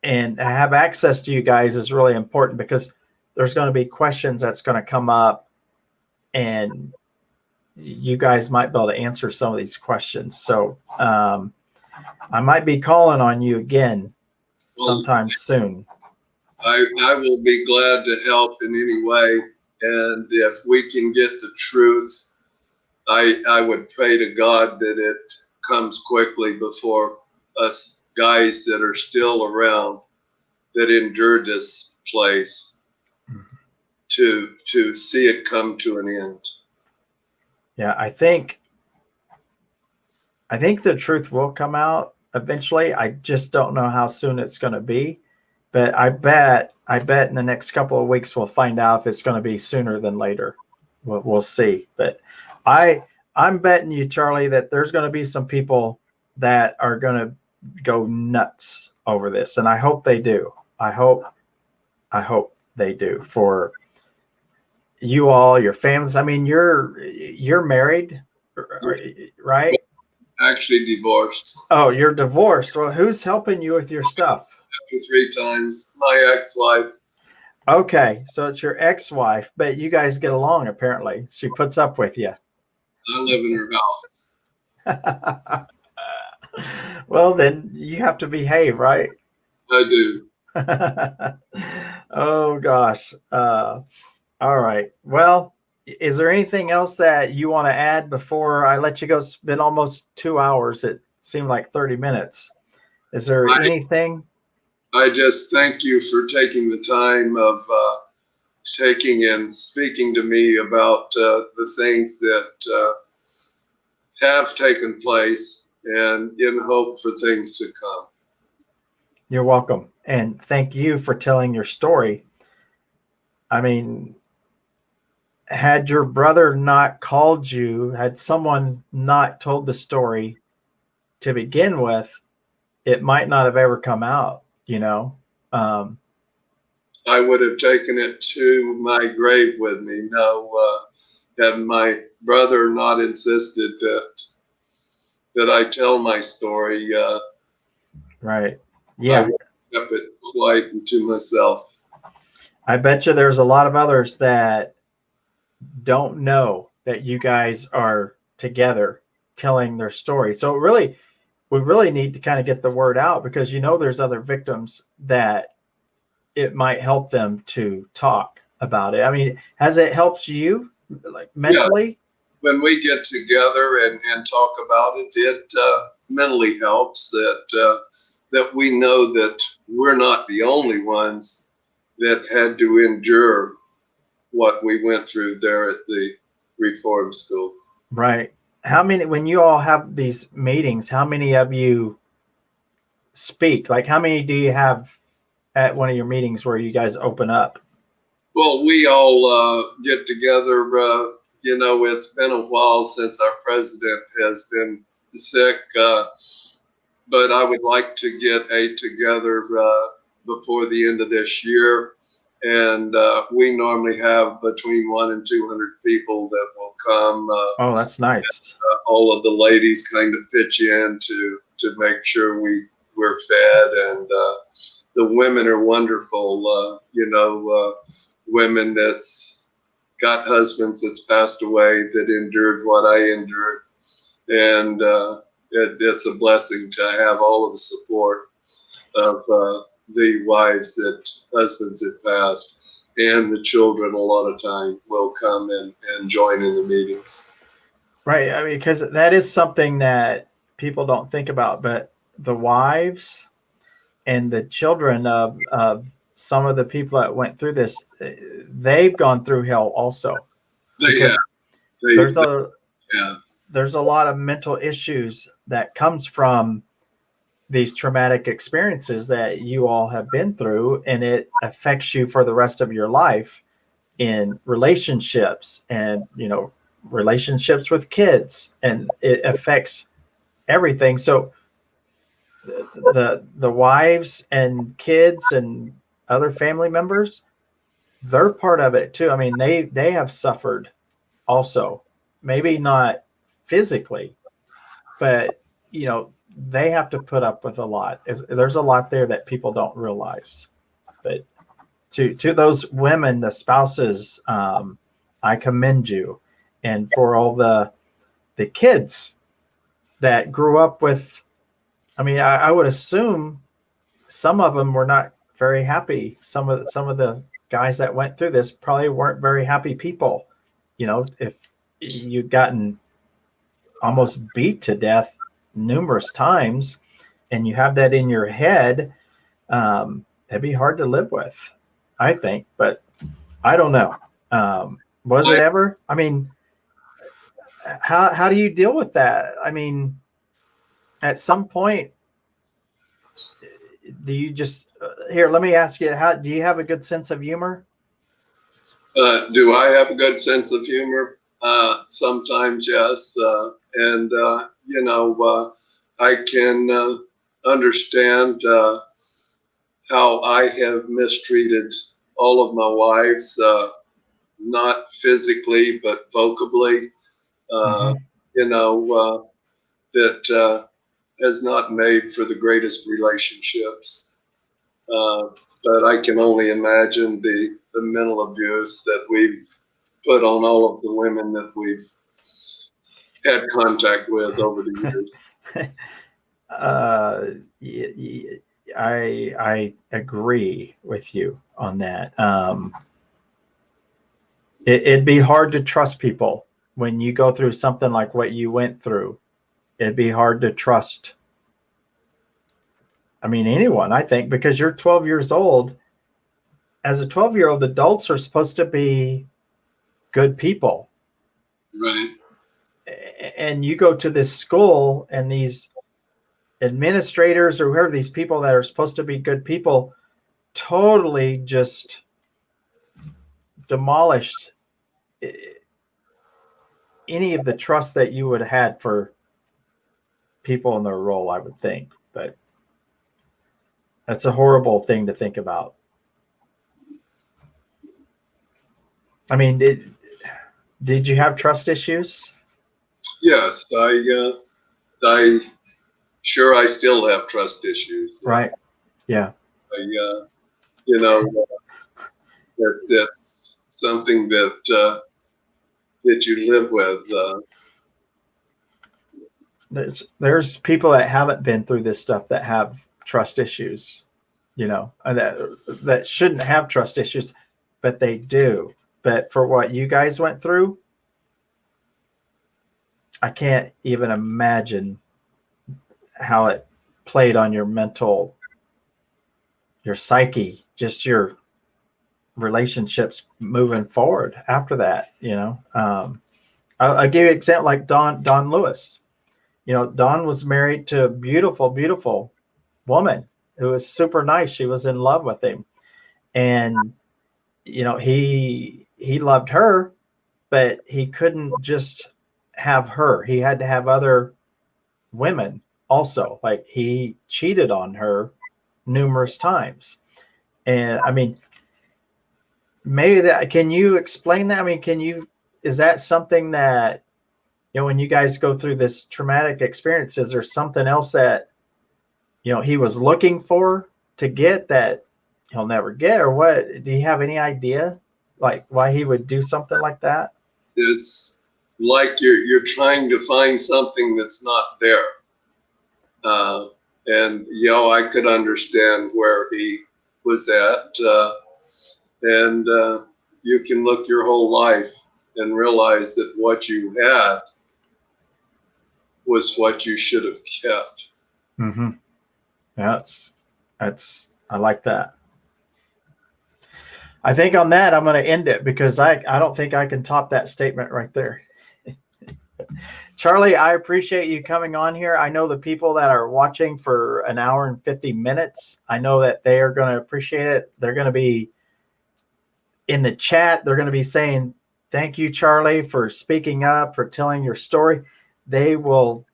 and I have access to you guys is really important because there's going to be questions that's going to come up, and you guys might be able to answer some of these questions. So, I might be calling on you again sometime soon. I will be glad to help in any way. And if we can get the truth, I would pray to God that it comes quickly before us guys that are still around that endured this place to see it come to an end. Yeah, I think the truth will come out eventually. I just don't know how soon it's going to be, but I bet in the next couple of weeks we'll find out if it's going to be sooner than later. We'll see. But I'm betting you, Charlie, that there's going to be some people that are going to go nuts over this, and I hope they do. I hope they do for you all, your families. I mean, you're married, right? Actually divorced. Oh, you're divorced. Well, who's helping you with your stuff? After 3 times, my ex-wife. Okay, so it's your ex-wife, but you guys get along apparently. She puts up with you. I live in her house. Well, then you have to behave, right? I do. Oh gosh. All right. Well, is there anything else that you want to add before I let you go? It's been almost 2 hours. It seemed like 30 minutes. Is there anything? I just thank you for taking the time of taking and speaking to me about the things that have taken place and in hope for things to come. You're welcome. And thank you for telling your story. I mean, had your brother not called you, had someone not told the story to begin with, it might not have ever come out, I would have taken it to my grave with me. No, had my brother not insisted that I tell my story. Right. Yeah. kept it quiet and to myself. I bet you there's a lot of others that don't know that you guys are together telling their story. So really, we really need to kind of get the word out, because there's other victims that it might help them to talk about it. I mean, has it helped you, like, Yeah, mentally? when we get together and talk about it, it mentally helps that we know that we're not the only ones that had to endure what we went through there at the reform school. Right. How many, when you all have these meetings, how many of you speak? Like, how many do you have at one of your meetings where you guys open up? Well, we all get together. It's been a while since our president has been sick, but I would like to get a together before the end of this year. And we normally have between 100 and 200 people that will come. Oh, that's nice. All of the ladies kind of pitch in to make sure we're fed, and the women are wonderful. Women that's got husbands that's passed away that endured what I endured, and it's a blessing to have all of the support of the wives that husbands have passed, and the children a lot of time will come and join in the meetings. Right. I mean, because that is something that people don't think about, but the wives and the children of some of the people that went through this, they've gone through hell also, They have, because they, there's they a have. there's a lot of mental issues that comes from these traumatic experiences that you all have been through, and it affects you for the rest of your life in relationships, and relationships with kids, and it affects everything. So the wives and kids and other family members, they're part of it too. I mean, they have suffered also, maybe not physically, but they have to put up with a lot. There's a lot there that people don't realize. But to those women, the spouses, I commend you. And for all the kids that grew up with, I mean, I would assume some of them were not very happy. Some of the guys that went through this probably weren't very happy people. If you'd gotten almost beat to death numerous times, and you have that in your head, it'd be hard to live with, I think. But I don't know. Was it ever? I mean, how do you deal with that? I mean, at some point, do you just here? Let me ask you: How do you have a good sense of humor? Do I have a good sense of humor? Sometimes, yes. And I can understand how I have mistreated all of my wives, not physically, but vocally. Uh, Mm-hmm. that has not made for the greatest relationships. Uh, but I can only imagine the mental abuse that we've put on all of the women that we've had contact with over the years. uh, I agree with you on that. It'd be hard to trust people when you go through something like what you went through. It'd be hard to trust. I mean, anyone, I think, because you're 12 years old. As a 12-year-old, adults are supposed to be good people. Right. And you go to this school, and these administrators or whoever, these people that are supposed to be good people, totally just demolished any of the trust that you would have had for people in their role, I would think. But that's a horrible thing to think about. I mean, did you have trust issues? Yes, I sure I still have trust issues. Right. Yeah. you know, that's something that you live with. There's people that haven't been through this stuff that have trust issues, and that shouldn't have trust issues, but they do. But for what you guys went through, I can't even imagine how it played on your mental, your psyche, just your relationships moving forward after that. I'll give you an example like Don Lewis. Don was married to a beautiful, beautiful woman who was super nice. She was in love with him, and he loved her, but he couldn't just have her. He had to have other women also. Like, he cheated on her numerous times. And I mean, maybe can you explain that? I mean, is that something that, when you guys go through this traumatic experience, is there something else that, he was looking for to get that he'll never get, or what? Do you have any idea, like, why he would do something like that? It's like you're trying to find something that's not there. And I could understand where he was at. And you can look your whole life and realize that what you had was what you should have kept. Mm-hmm. Yeah, I like that. I think on that, I'm going to end it, because I don't think I can top that statement right there. Charlie, I appreciate you coming on here. I know the people that are watching for an hour and 50 minutes, I know that they are going to appreciate it. They're going to be in the chat. They're going to be saying, thank you, Charlie, for speaking up, for telling your story. They will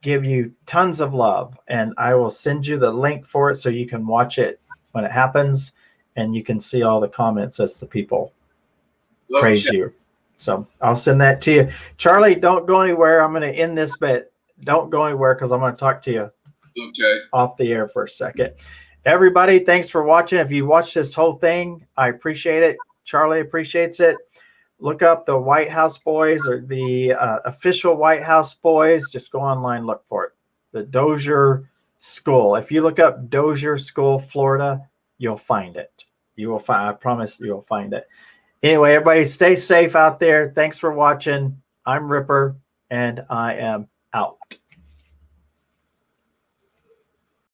give you tons of love, and I will send you the link for it so you can watch it when it happens, and you can see all the comments as the people praise you. So I'll send that to you. Charlie, don't go anywhere. I'm going to end this, but don't go anywhere, because I'm going to talk to you off the air for a second. Everybody, thanks for watching. If you watched this whole thing, I appreciate it. Charlie appreciates it. Look up the White House Boys, or the official White House Boys. Just go online, look for it. The Dozier School. If you look up Dozier School, Florida, you'll find it. I promise you will find it. Anyway, everybody, stay safe out there. Thanks for watching. I'm Ripper, and I am out.